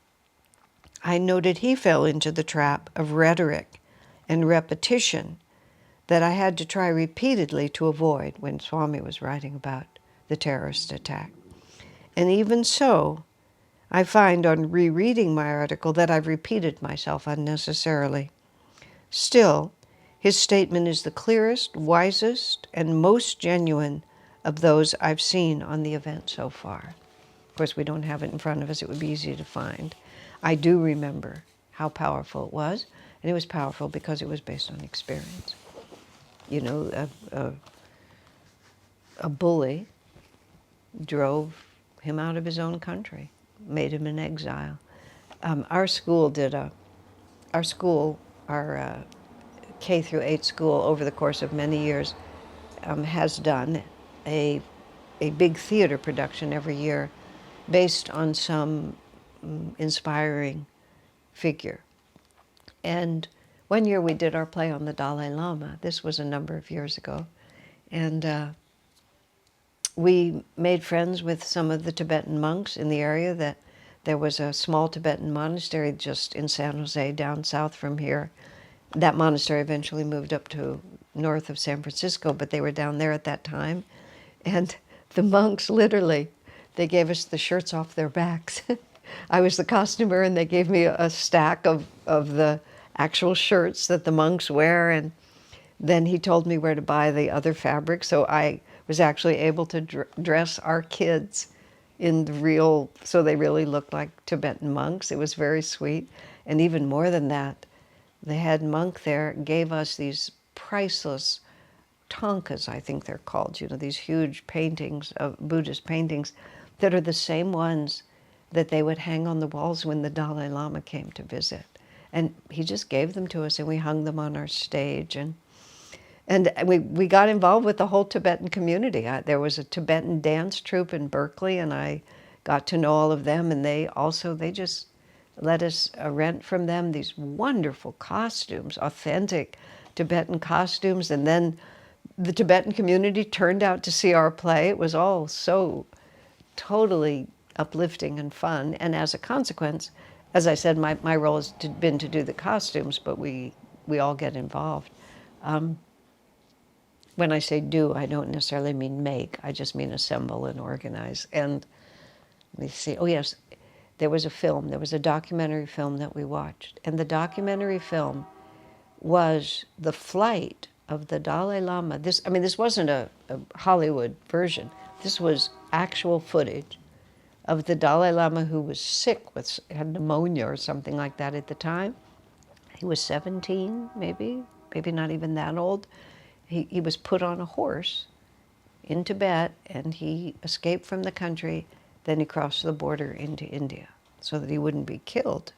I noted he fell into the trap of rhetoric and repetition that I had to try repeatedly to avoid when Swami was writing about the terrorist attack. And even so, I find on rereading my article that I've repeated myself unnecessarily. Still, his statement is the clearest, wisest, and most genuine of those I've seen on the event so far. Of course, we don't have it in front of us. It would be easy to find. I do remember how powerful it was, and it was powerful because it was based on experience. A bully drove him out of his own country, made him an exile. Our K through 8 school, over the course of many years, has done a big theater production every year based on some inspiring figure. And one year we did our play on the Dalai Lama. This was a number of years ago. And we made friends with some of the Tibetan monks in the area. That there was a small Tibetan monastery just in San Jose, down south from here. That monastery eventually moved up to north of San Francisco, but they were down there at that time. And the monks literally, they gave us the shirts off their backs. I was the costumer, and they gave me a stack of the actual shirts that the monks wear, and then he told me where to buy the other fabric, so I was actually able to dress our kids in the real, so they really looked like Tibetan monks. It was very sweet. And even more than that, the head monk there gave us these priceless tankas, I think they're called, these huge paintings, of Buddhist paintings, that are the same ones that they would hang on the walls when the Dalai Lama came to visit. And he just gave them to us, and we hung them on our stage. And And we got involved with the whole Tibetan community. There was a Tibetan dance troupe in Berkeley, and I got to know all of them. And they just let us rent from them these wonderful costumes, authentic Tibetan costumes. And then the Tibetan community turned out to see our play. It was all so totally uplifting and fun. And as a consequence, as I said, my role has been to do the costumes, but we all get involved. When I say do, I don't necessarily mean make. I just mean assemble and organize. And let me see. Oh, yes. There was a documentary film that we watched. And the documentary film was the flight of the Dalai Lama. This wasn't a Hollywood version. This was actual footage of the Dalai Lama, who was sick, had pneumonia or something like that at the time. He was 17, maybe not even that old. He was put on a horse in Tibet, and he escaped from the country. Then he crossed the border into India so that he wouldn't be killed.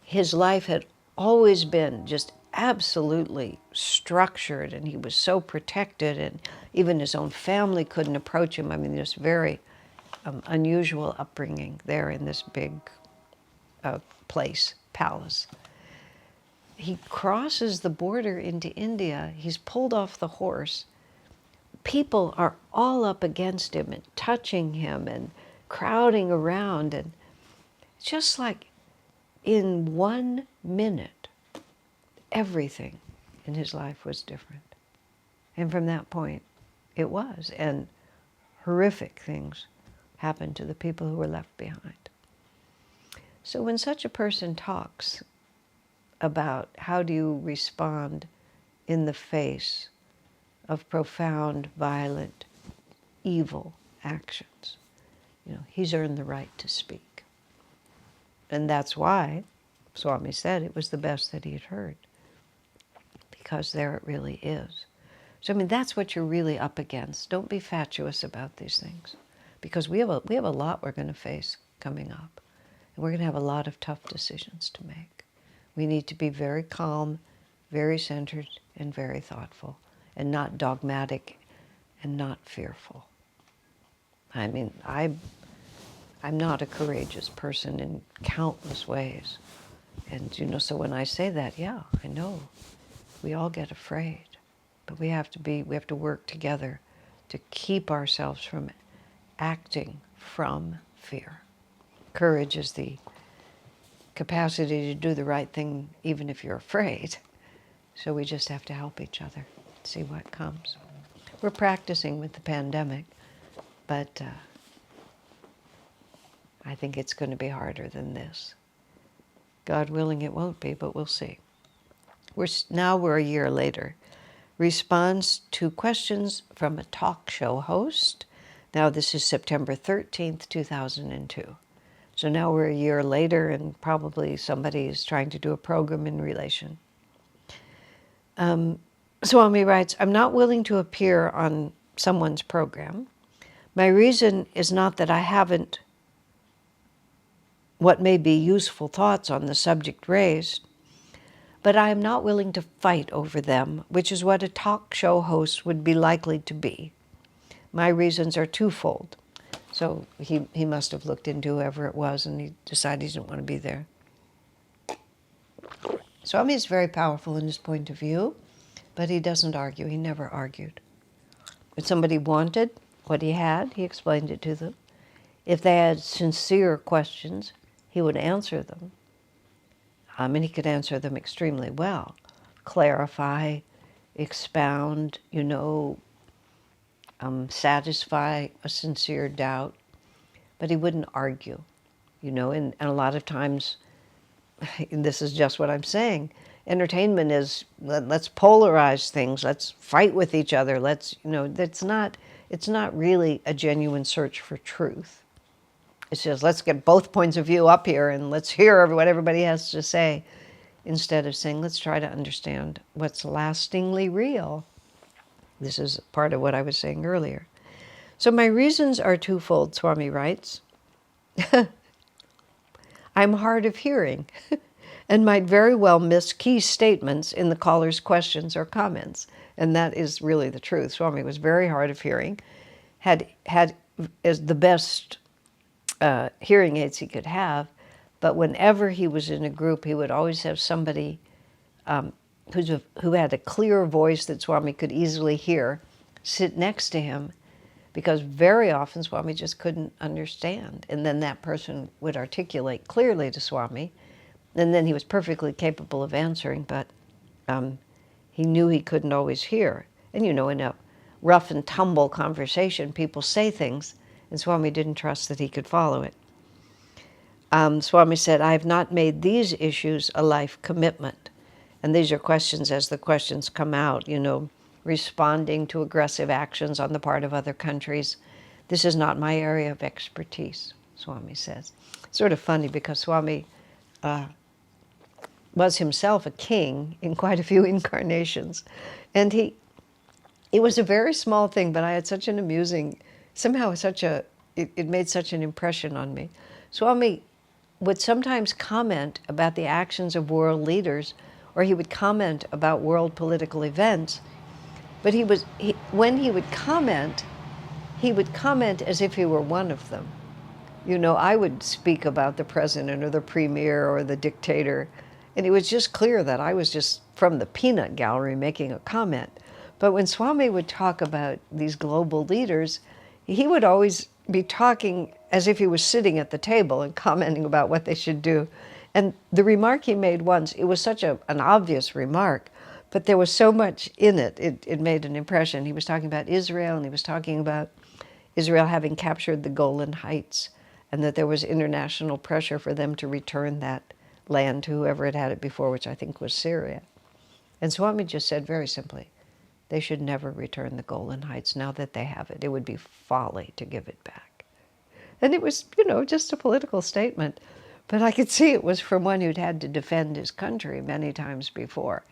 His life had always been just absolutely structured, and he was so protected, and even his own family couldn't approach him. I mean, this very unusual upbringing there in this big palace. He crosses the border into India. He's pulled off the horse. People are all up against him and touching him and crowding around. And just like in 1 minute, everything in his life was different. And from that point, it was. And horrific things happened to the people who were left behind. So when such a person talks about how do you respond in the face of profound, violent, evil actions, he's earned the right to speak. And that's why Swami said it was the best that he had heard, because there it really is. So that's what you're really up against. Don't be fatuous about these things, because we have a lot we're going to face coming up, and we're going to have a lot of tough decisions to make. We need to be very calm, very centered, and very thoughtful, and not dogmatic and not fearful. I'm not a courageous person in countless ways. And so when I say that, yeah, I know we all get afraid, but we have to work together to keep ourselves from acting from fear. Courage is the capacity to do the right thing even if you're afraid. So we just have to help each other, see what comes. We're practicing with the pandemic, but I think it's going to be harder than this. God willing, it won't be, but we'll see. We're a year later. Response to questions from a talk show host. Now this is September 13th, 2002. So now we're a year later, and probably somebody is trying to do a program in relation. Swami writes, I'm not willing to appear on someone's program. My reason is not that I haven't what may be useful thoughts on the subject raised, but I am not willing to fight over them, which is what a talk show host would be likely to be. My reasons are twofold. So he must have looked into whoever it was, and he decided he didn't want to be there. Swami is very powerful in his point of view, but he doesn't argue. He never argued. If somebody wanted what he had, he explained it to them. If they had sincere questions, he would answer them. And he could answer them extremely well. Clarify, expound, satisfy a sincere doubt. But he wouldn't argue, and a lot of times, and this is just what I'm saying, entertainment is, let's polarize things, let's fight with each other, it's not really a genuine search for truth. It's just, let's get both points of view up here and let's hear what everybody has to say, instead of saying, let's try to understand what's lastingly real. This is part of what I was saying earlier. So my reasons are twofold, Swami writes. I'm hard of hearing, and might very well miss key statements in the caller's questions or comments. And that is really the truth. Swami was very hard of hearing, had as the best hearing aids he could have, but whenever he was in a group, he would always have somebody who had a clear voice that Swami could easily hear sit next to him, because very often Swami just couldn't understand. And then that person would articulate clearly to Swami, and then he was perfectly capable of answering, but he knew he couldn't always hear. And in a rough and tumble conversation, people say things, and Swami didn't trust that he could follow it. Swami said, I have not made these issues a life commitment. And these are questions as the questions come out, responding to aggressive actions on the part of other countries. This is not my area of expertise, Swami says. Sort of funny, because Swami was himself a king in quite a few incarnations. And it was a very small thing, but I had such an amusing, somehow it made such an impression on me. Swami would sometimes comment about the actions of world leaders, or he would comment about world political events, but when he would comment as if he were one of them. I would speak about the president or the premier or the dictator, and it was just clear that I was just from the peanut gallery making a comment. But when Swami would talk about these global leaders, he would always be talking as if he was sitting at the table and commenting about what they should do. And the remark he made once, it was such an obvious remark, but there was so much in it. It made an impression. He was talking about Israel, and he was talking about Israel having captured the Golan Heights, and that there was international pressure for them to return that land to whoever had it before, which I think was Syria. And Swami just said very simply, they should never return the Golan Heights now that they have it. It would be folly to give it back. And it was, just a political statement. But I could see it was from one who'd had to defend his country many times before.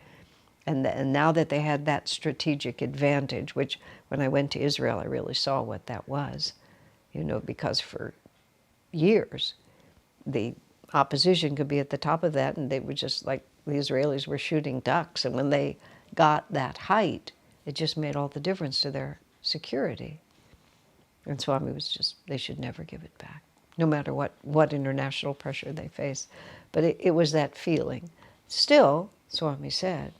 And now that they had that strategic advantage, which when I went to Israel, I really saw what that was, because for years, the opposition could be at the top of that, and they were just like the Israelis were shooting ducks. And when they got that height, it just made all the difference to their security. And Swami was just, they should never give it back, no matter what international pressure they face. But it was that feeling. Still, Swami said,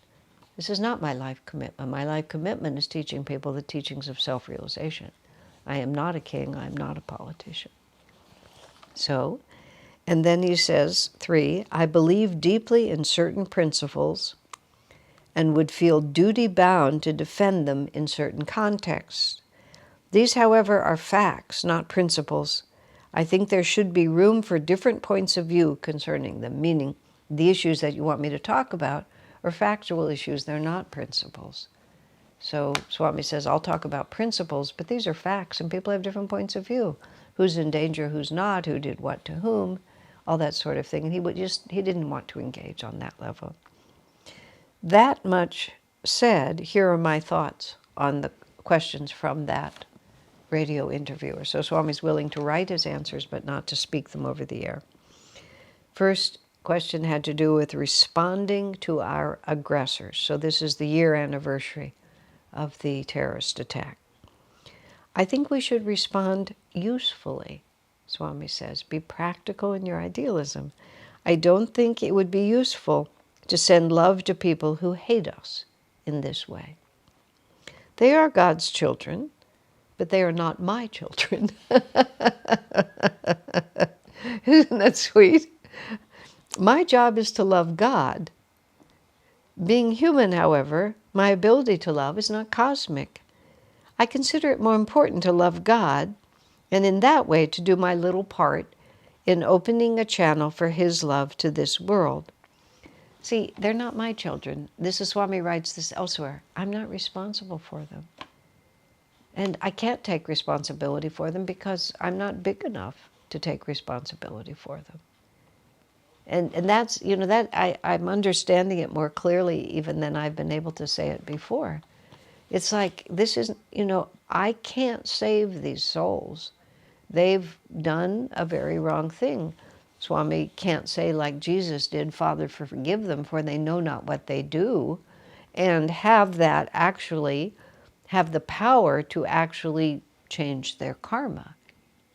this is not my life commitment. My life commitment is teaching people the teachings of self-realization. I am not a king. I am not a politician. So, and then he says, 3, I believe deeply in certain principles and would feel duty-bound to defend them in certain contexts. These, however, are facts, not principles. I think there should be room for different points of view concerning them, meaning the issues that you want me to talk about are factual issues, they're not principles. So Swami says, I'll talk about principles, but these are facts, and people have different points of view. Who's in danger, who's not, who did what to whom, all that sort of thing. And he didn't want to engage on that level. That much said, here are my thoughts on the questions from that radio interviewer. So Swami's willing to write his answers, but not to speak them over the air. First question had to do with responding to our aggressors. So this is the year anniversary of the terrorist attack. I think we should respond usefully, Swami says. Be practical in your idealism. I don't think it would be useful to send love to people who hate us in this way. They are God's children, but they are not my children. Isn't that sweet? My job is to love God. Being human, however, my ability to love is not cosmic. I consider it more important to love God, and in that way to do my little part in opening a channel for His love to this world. See, they're not my children. Swami writes this elsewhere. I'm not responsible for them. And I can't take responsibility for them because I'm not big enough to take responsibility for them. And that's, I'm understanding it more clearly even than I've been able to say it before. It's like, this is, I can't save these souls. They've done a very wrong thing. Swami can't say like Jesus did, Father, forgive them, for they know not what they do, and have that actually have the power to actually change their karma.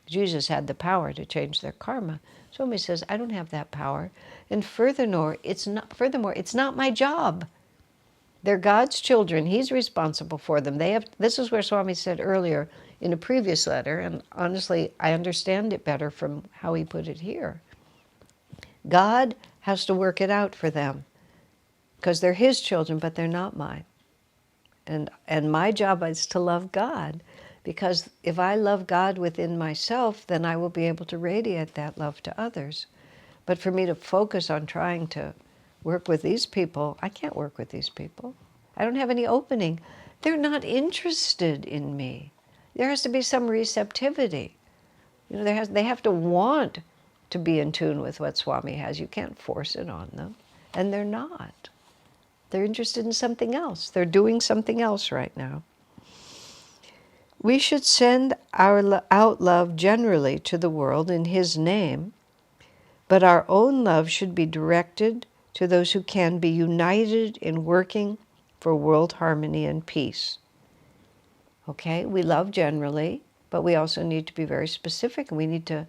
Jesus had the power to change their karma. Swami says, I don't have that power. And furthermore, it's not my job. They're God's children. He's responsible for them. This is where Swami said earlier in a previous letter, and honestly, I understand it better from how he put it here. God has to work it out for them because they're his children, but they're not mine. And my job is to love God, because if I love God within myself, then I will be able to radiate that love to others. But for me to focus on trying to work with these people, I can't work with these people. I don't have any opening. They're not interested in me. There has to be some receptivity. You know, they have to want to be in tune with what Swami has. You can't force it on them. And they're not. They're interested in something else. They're doing something else right now. We should send out love generally to the world in His name, but our own love should be directed to those who can be united in working for world harmony and peace. Okay, we love generally, but we also need to be very specific. We need to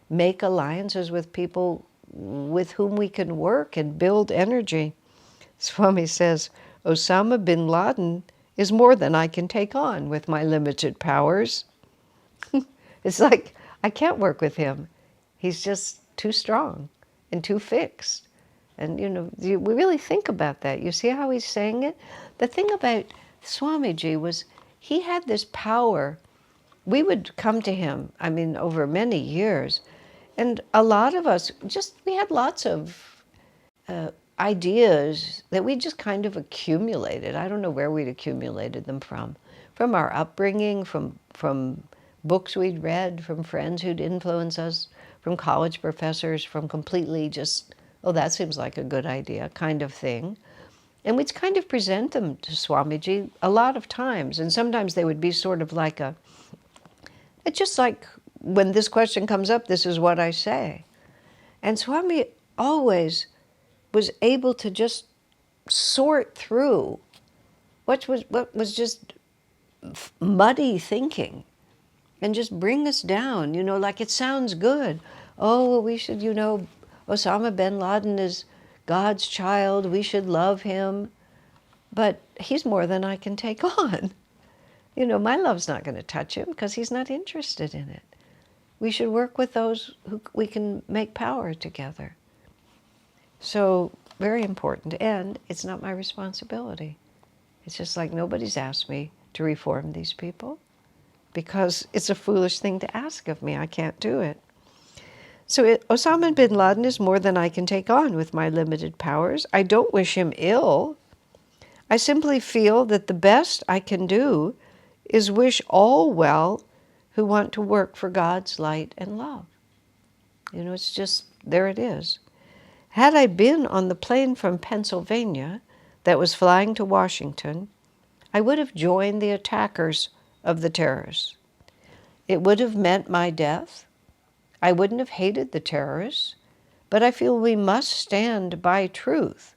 make alliances with people with whom we can work and build energy. Swami says, Osama bin Laden is more than I can take on with my limited powers. It's like, I can't work with him. He's just too strong and too fixed. And, you know, we really think about that. You see how he's saying it? The thing about Swamiji was he had this power. We would come to him, I mean, over many years, and a lot of us we had lots of ideas that we just kind of accumulated. I don't know where we'd accumulated them from our upbringing, from books we'd read, from friends who'd influenced us, from college professors, from completely just, oh, that seems like a good idea kind of thing. And we'd kind of present them to Swamiji a lot of times, and sometimes they would be sort of like it's just like when this question comes up, this is what I say. And Swami always was able to just sort through what was just muddy thinking and just bring us down, you know, like it sounds good. Oh, well, we should, you know, Osama bin Laden is God's child, we should love him, but he's more than I can take on. You know, my love's not going to touch him because he's not interested in it. We should work with those who we can make power together. So, very important. And it's not my responsibility. It's just like nobody's asked me to reform these people because it's a foolish thing to ask of me. I can't do it. So Osama bin Laden is more than I can take on with my limited powers. I don't wish him ill. I simply feel that the best I can do is wish all well who want to work for God's light and love. You know, it's just, there it is. Had I been on the plane from Pennsylvania that was flying to Washington, I would have joined the attackers of the terrorists. It would have meant my death. I wouldn't have hated the terrorists, but I feel we must stand by truth.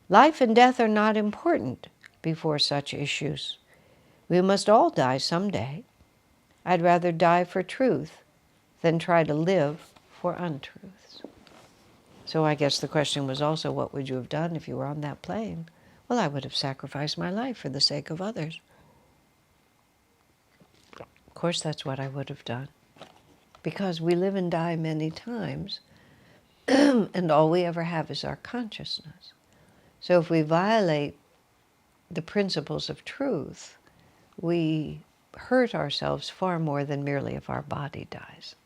Life and death are not important before such issues. We must all die someday. I'd rather die for truth than try to live for untruths. So I guess the question was also, what would you have done if you were on that plane? Well, I would have sacrificed my life for the sake of others. Of course, that's what I would have done. Because we live and die many times, and all we ever have is our consciousness. So if we violate the principles of truth, we hurt ourselves far more than merely if our body dies.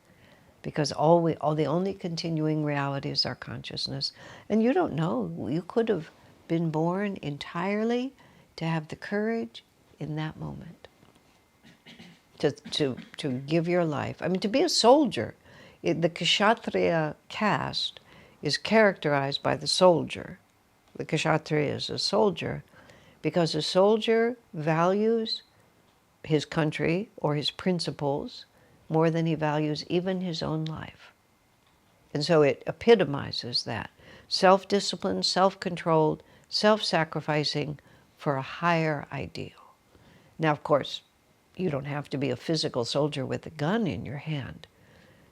Because the only continuing reality is our consciousness. And you don't know, you could have been born entirely to have the courage in that moment to give your life. I mean, to be a soldier, the Kshatriya caste is characterized by the soldier. The Kshatriya is a soldier because a soldier values his country or his principles more than he values even his own life. And so it epitomizes that. Self-disciplined, self-controlled, self-sacrificing for a higher ideal. Now, of course, you don't have to be a physical soldier with a gun in your hand,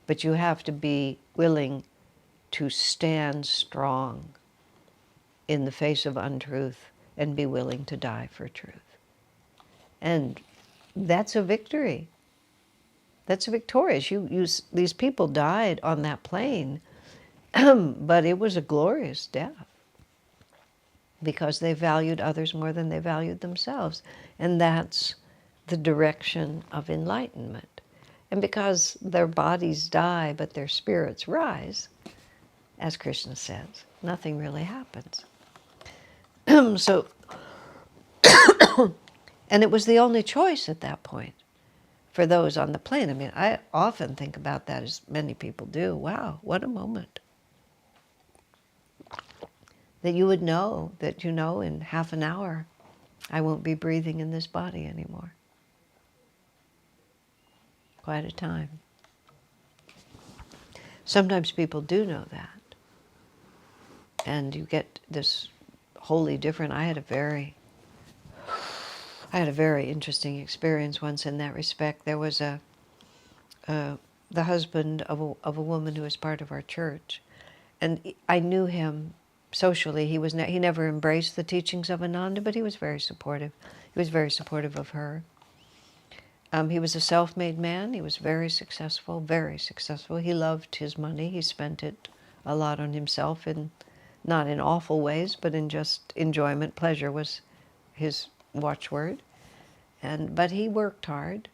but you have to be willing to stand strong in the face of untruth and be willing to die for truth. And that's a victory. That's victorious. These people died on that plane, but it was a glorious death because they valued others more than they valued themselves. And that's the direction of enlightenment. And because their bodies die, but their spirits rise, as Krishna says, nothing really happens. So, and it was the only choice at that point for those on the plane. I mean, I often think about that, as many people do. Wow, what a moment. That you would know that, in half an hour, I won't be breathing in this body anymore. Quite a time. Sometimes people do know that. And you get this wholly different. I had a very interesting experience once in that respect. There was the husband of a woman who was part of our church, and I knew him socially. He never embraced the teachings of Ananda, but he was very supportive. He was very supportive of her. He was a self-made man. He was very successful, very successful. He loved his money. He spent it a lot on himself, not in awful ways, but in just enjoyment. Pleasure was his watchword. But he worked hard,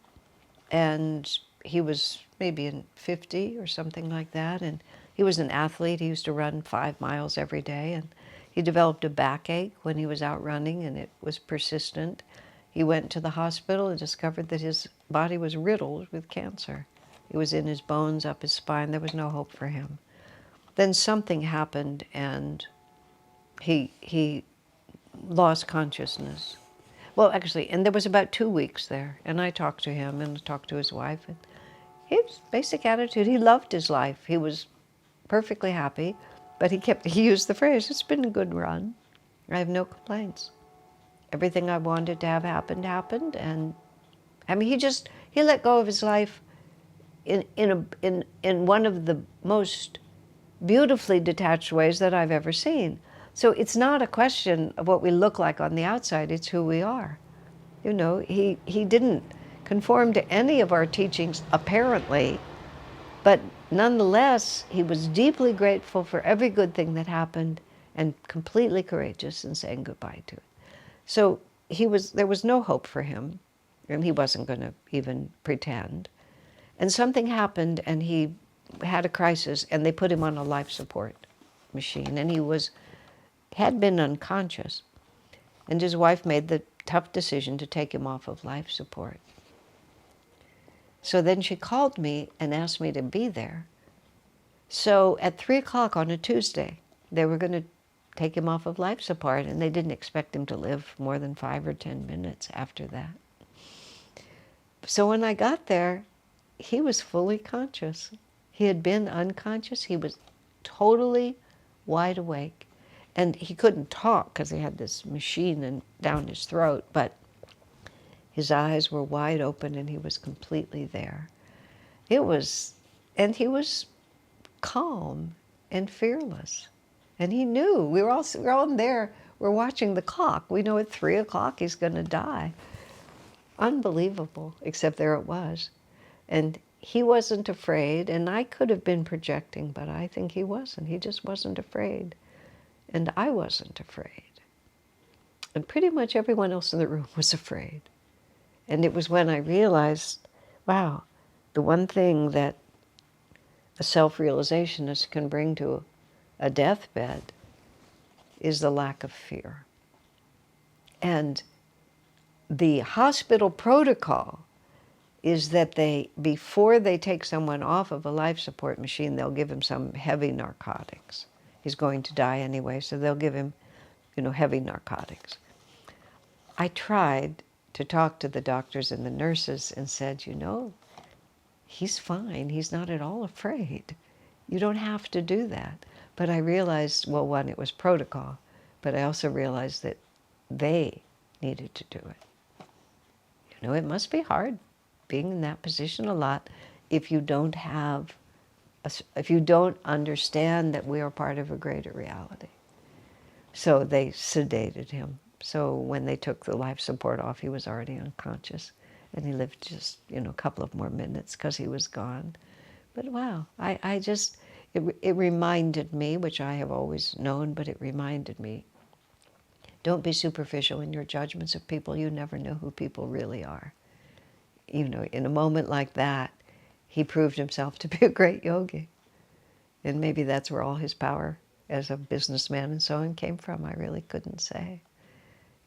and he was maybe in 50 or something like that, and he was an athlete. He used to run 5 miles every day, and he developed a backache when he was out running, and it was persistent. He went to the hospital and discovered that his body was riddled with cancer. It was in his bones, up his spine. There was no hope for him. Then something happened, and he lost consciousness. Well, actually, and there was about 2 weeks there, and I talked to him and talked to his wife, and his basic attitude, he loved his life. He was perfectly happy, but he used the phrase, "It's been a good run. I have no complaints. Everything I wanted to have happened," and I mean, he let go of his life in one of the most beautifully detached ways that I've ever seen. So it's not a question of what we look like on the outside, it's who we are. He didn't conform to any of our teachings, apparently, but nonetheless, he was deeply grateful for every good thing that happened and completely courageous in saying goodbye to it. So there was no hope for him, and he wasn't going to even pretend. And something happened, and he had a crisis, and they put him on a life support machine, and he had been unconscious. And his wife made the tough decision to take him off of life support. So then she called me and asked me to be there. So at 3 o'clock on a Tuesday, they were going to take him off of life support, and they didn't expect him to live more than 5 or 10 minutes after that. So when I got there, he was fully conscious. He had been unconscious. He was totally wide awake. And he couldn't talk because he had this machine down his throat, but his eyes were wide open and he was completely there. And he was calm and fearless. And he knew, we're all there, we're watching the clock. We know at 3 o'clock he's going to die. Unbelievable, except there it was. And he wasn't afraid, and I could have been projecting, but I think he wasn't. He just wasn't afraid. And I wasn't afraid. And pretty much everyone else in the room was afraid. And it was when I realized, wow, the one thing that a self-realizationist can bring to a deathbed is the lack of fear. And the hospital protocol is that before they take someone off of a life support machine, they'll give him some heavy narcotics. He's going to die anyway, so they'll give him, heavy narcotics. I tried to talk to the doctors and the nurses and said, he's fine. He's not at all afraid. You don't have to do that. But I realized, well, one, it was protocol, but I also realized that they needed to do it. You know, it must be hard being in that position a lot if you don't have, if you don't understand that we are part of a greater reality. So they sedated him. So when they took the life support off, he was already unconscious. And he lived just, a couple of more minutes because he was gone. But wow, I just, it reminded me, which I have always known, but it reminded me, don't be superficial in your judgments of people. You never know who people really are. In a moment like that, he proved himself to be a great yogi. And maybe that's where all his power as a businessman and so on came from. I really couldn't say.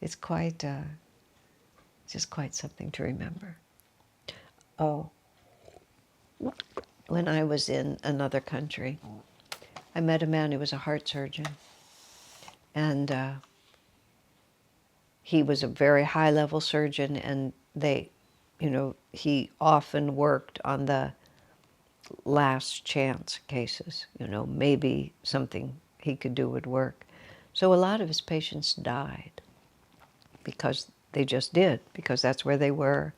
It's just quite something to remember. Oh, when I was in another country, I met a man who was a heart surgeon. And he was a very high-level surgeon, and he often worked on the last chance cases. Maybe something he could do would work. So a lot of his patients died because they just did, because that's where they were.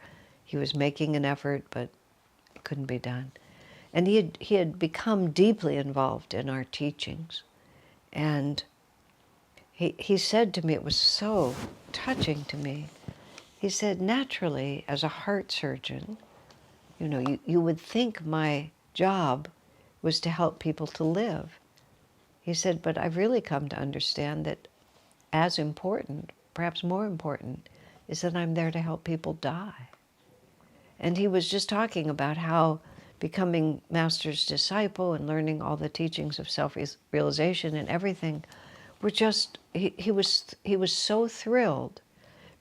He was making an effort, but it couldn't be done. And he had become deeply involved in our teachings. And he said to me, it was so touching to me, he said, naturally, as a heart surgeon, you would think my job was to help people to live. He said, but I've really come to understand that as important, perhaps more important, is that I'm there to help people die. And he was just talking about how becoming Master's disciple and learning all the teachings of self-realization and everything were just, he was so thrilled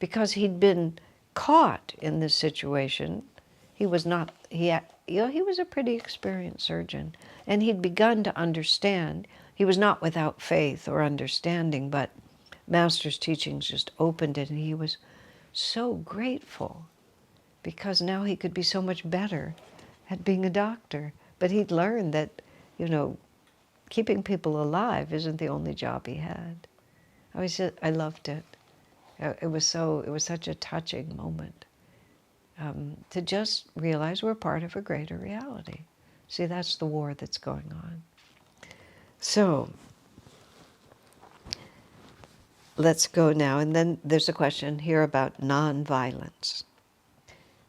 because he'd been caught in this situation. He was not, he was a pretty experienced surgeon, and he'd begun to understand. He was not without faith or understanding, but Master's teachings just opened it, and he was so grateful because now he could be so much better at being a doctor. But he'd learned that, keeping people alive isn't the only job he had. I loved it. It was such a touching moment to just realize we're part of a greater reality. See, that's the war that's going on. So let's go now, and then there's a question here about nonviolence.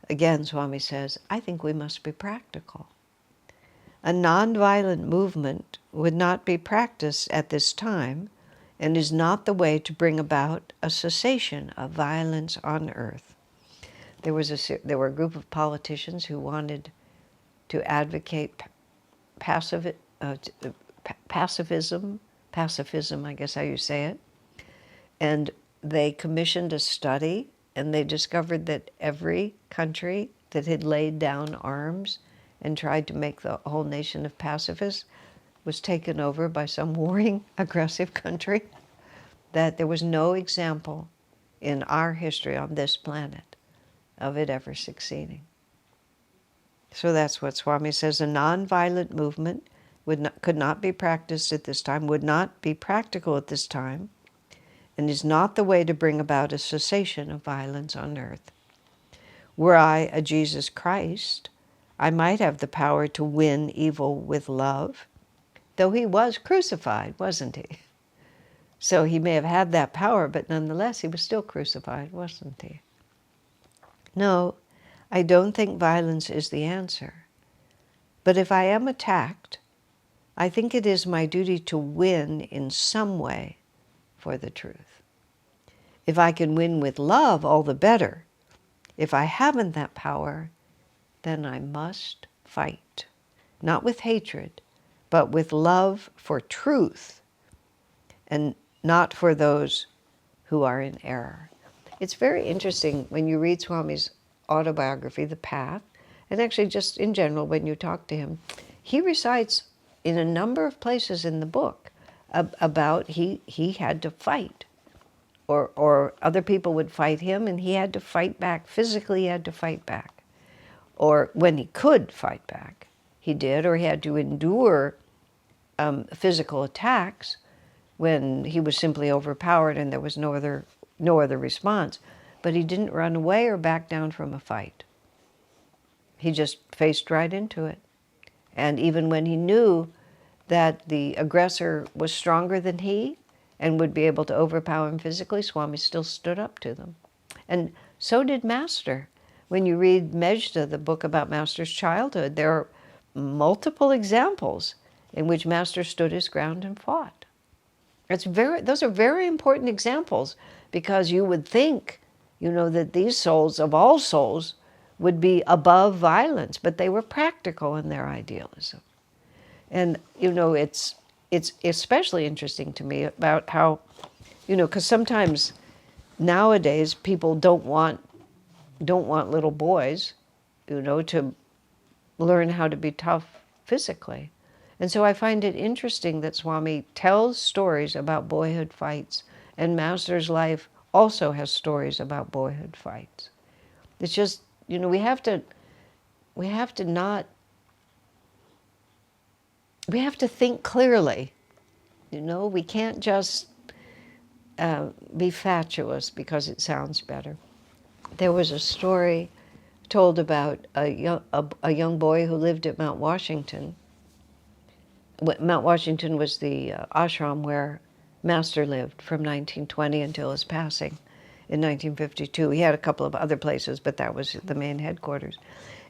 Again, Swami says, I think we must be practical. A nonviolent movement would not be practiced at this time and is not the way to bring about a cessation of violence on earth. There were a group of politicians who wanted to advocate pacifism, I guess how you say it, and they commissioned a study, and they discovered that every country that had laid down arms and tried to make the whole nation of pacifists was taken over by some warring, aggressive country, that there was no example in our history on this planet of it ever succeeding. So that's what Swami says, a nonviolent movement could not be practiced at this time, would not be practical at this time, and is not the way to bring about a cessation of violence on earth. Were I a Jesus Christ, I might have the power to win evil with love, though he was crucified, wasn't he? So he may have had that power, but nonetheless he was still crucified, wasn't he? No, I don't think violence is the answer. But if I am attacked, I think it is my duty to win in some way for the truth. If I can win with love, all the better. If I haven't that power, then I must fight. Not with hatred, but with love for truth, and not for those who are in error. It's very interesting when you read Swami's autobiography, The Path, and actually just in general when you talk to him, he recites in a number of places in the book about he had to fight, or other people would fight him and he had to fight back. Physically, he had to fight back. Or when he could fight back, he did, or he had to endure physical attacks when he was simply overpowered and there was no other response. But he didn't run away or back down from a fight. He just faced right into it. And even when he knew that the aggressor was stronger than he and would be able to overpower him physically, Swami still stood up to them. And so did Master. When you read Mejda, the book about Master's childhood, there are multiple examples in which Master stood his ground and fought. Those are very important examples, because you would think, that these souls, of all souls, would be above violence, but they were practical in their idealism. And, it's especially interesting to me about how, because sometimes nowadays people don't want little boys, to learn how to be tough physically. And so I find it interesting that Swami tells stories about boyhood fights, and Master's life also has stories about boyhood fights. It's just, we have to think clearly. We can't just be fatuous because it sounds better. There was a story told about a young boy who lived at Mount Washington. Mount Washington was the ashram where Master lived from 1920 until his passing in 1952. He had a couple of other places, but that was the main headquarters.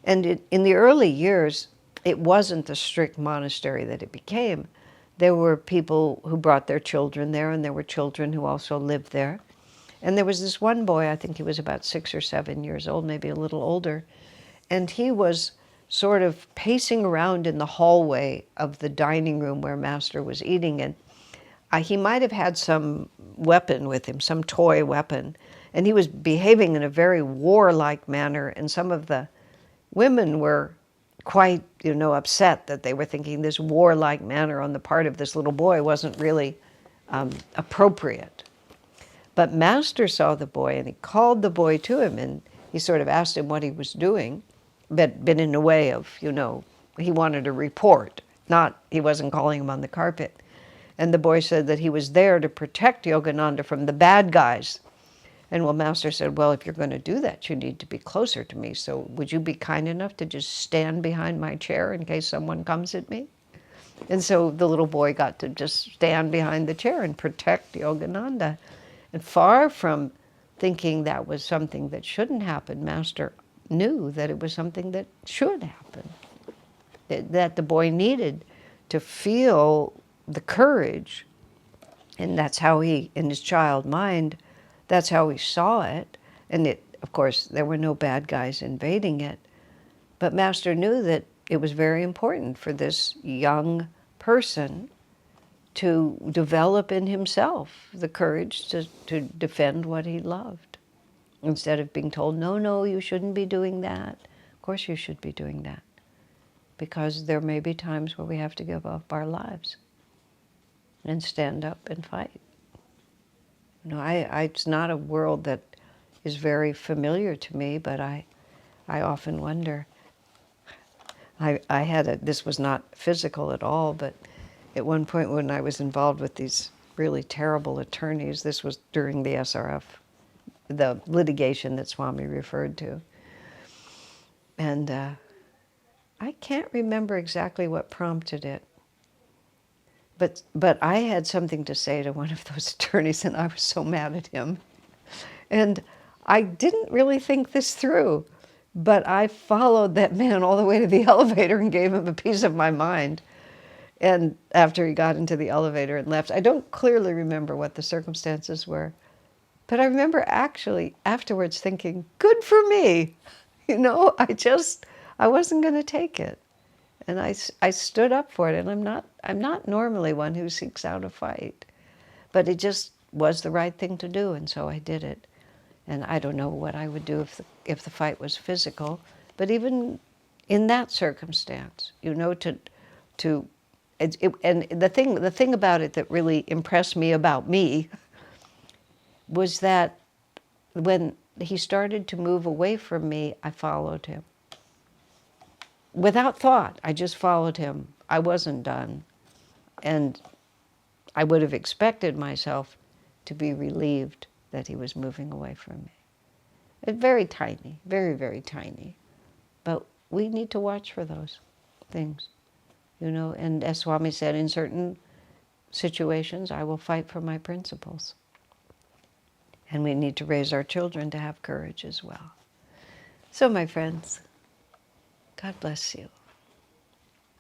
And in the early years, it wasn't the strict monastery that it became. There were people who brought their children there, and there were children who also lived there. And there was this one boy, I think he was about 6 or 7 years old, maybe a little older, and he was sort of pacing around in the hallway of the dining room where Master was eating, and he might have had some weapon with him, some toy weapon, and he was behaving in a very warlike manner, and some of the women were quite, upset that they were thinking this warlike manner on the part of this little boy wasn't really appropriate. But Master saw the boy, and he called the boy to him, and he sort of asked him what he was doing, but in a way of, he wanted a report, he wasn't calling him on the carpet. And the boy said that he was there to protect Yogananda from the bad guys. And Master said, well, if you're going to do that, you need to be closer to me. So would you be kind enough to just stand behind my chair in case someone comes at me? And so the little boy got to just stand behind the chair and protect Yogananda. And far from thinking that was something that shouldn't happen, Master knew that it was something that should happen, that the boy needed to feel the courage. And that's how he, in his child mind, that's how he saw it. And of course, there were no bad guys invading it. But Master knew that it was very important for this young person to develop in himself the courage to defend what he loved. Instead of being told, no, you shouldn't be doing that. Of course you should be doing that. Because there may be times where we have to give up our lives and stand up and fight. It's not a world that is very familiar to me, but I often wonder. This was not physical at all, but at one point when I was involved with these really terrible attorneys, this was during the SRF, the litigation that Swami referred to. And I can't remember exactly what prompted it. But I had something to say to one of those attorneys, and I was so mad at him. And I didn't really think this through, but I followed that man all the way to the elevator and gave him a piece of my mind. And after he got into the elevator and left, I don't clearly remember what the circumstances were, but I remember actually afterwards thinking, good for me. I wasn't going to take it. And I stood up for it, and I'm not normally one who seeks out a fight, but it just was the right thing to do, and so I did it. And I don't know what I would do if the fight was physical, but even in that circumstance, and the thing about it that really impressed me about me was that when he started to move away from me, I followed him. Without thought, I just followed him. I wasn't done. And I would have expected myself to be relieved that he was moving away from me. It's very tiny, very, very tiny. But we need to watch for those things, you know. And as Swami said, in certain situations, I will fight for my principles. And we need to raise our children to have courage as well. So, my friends, God bless you.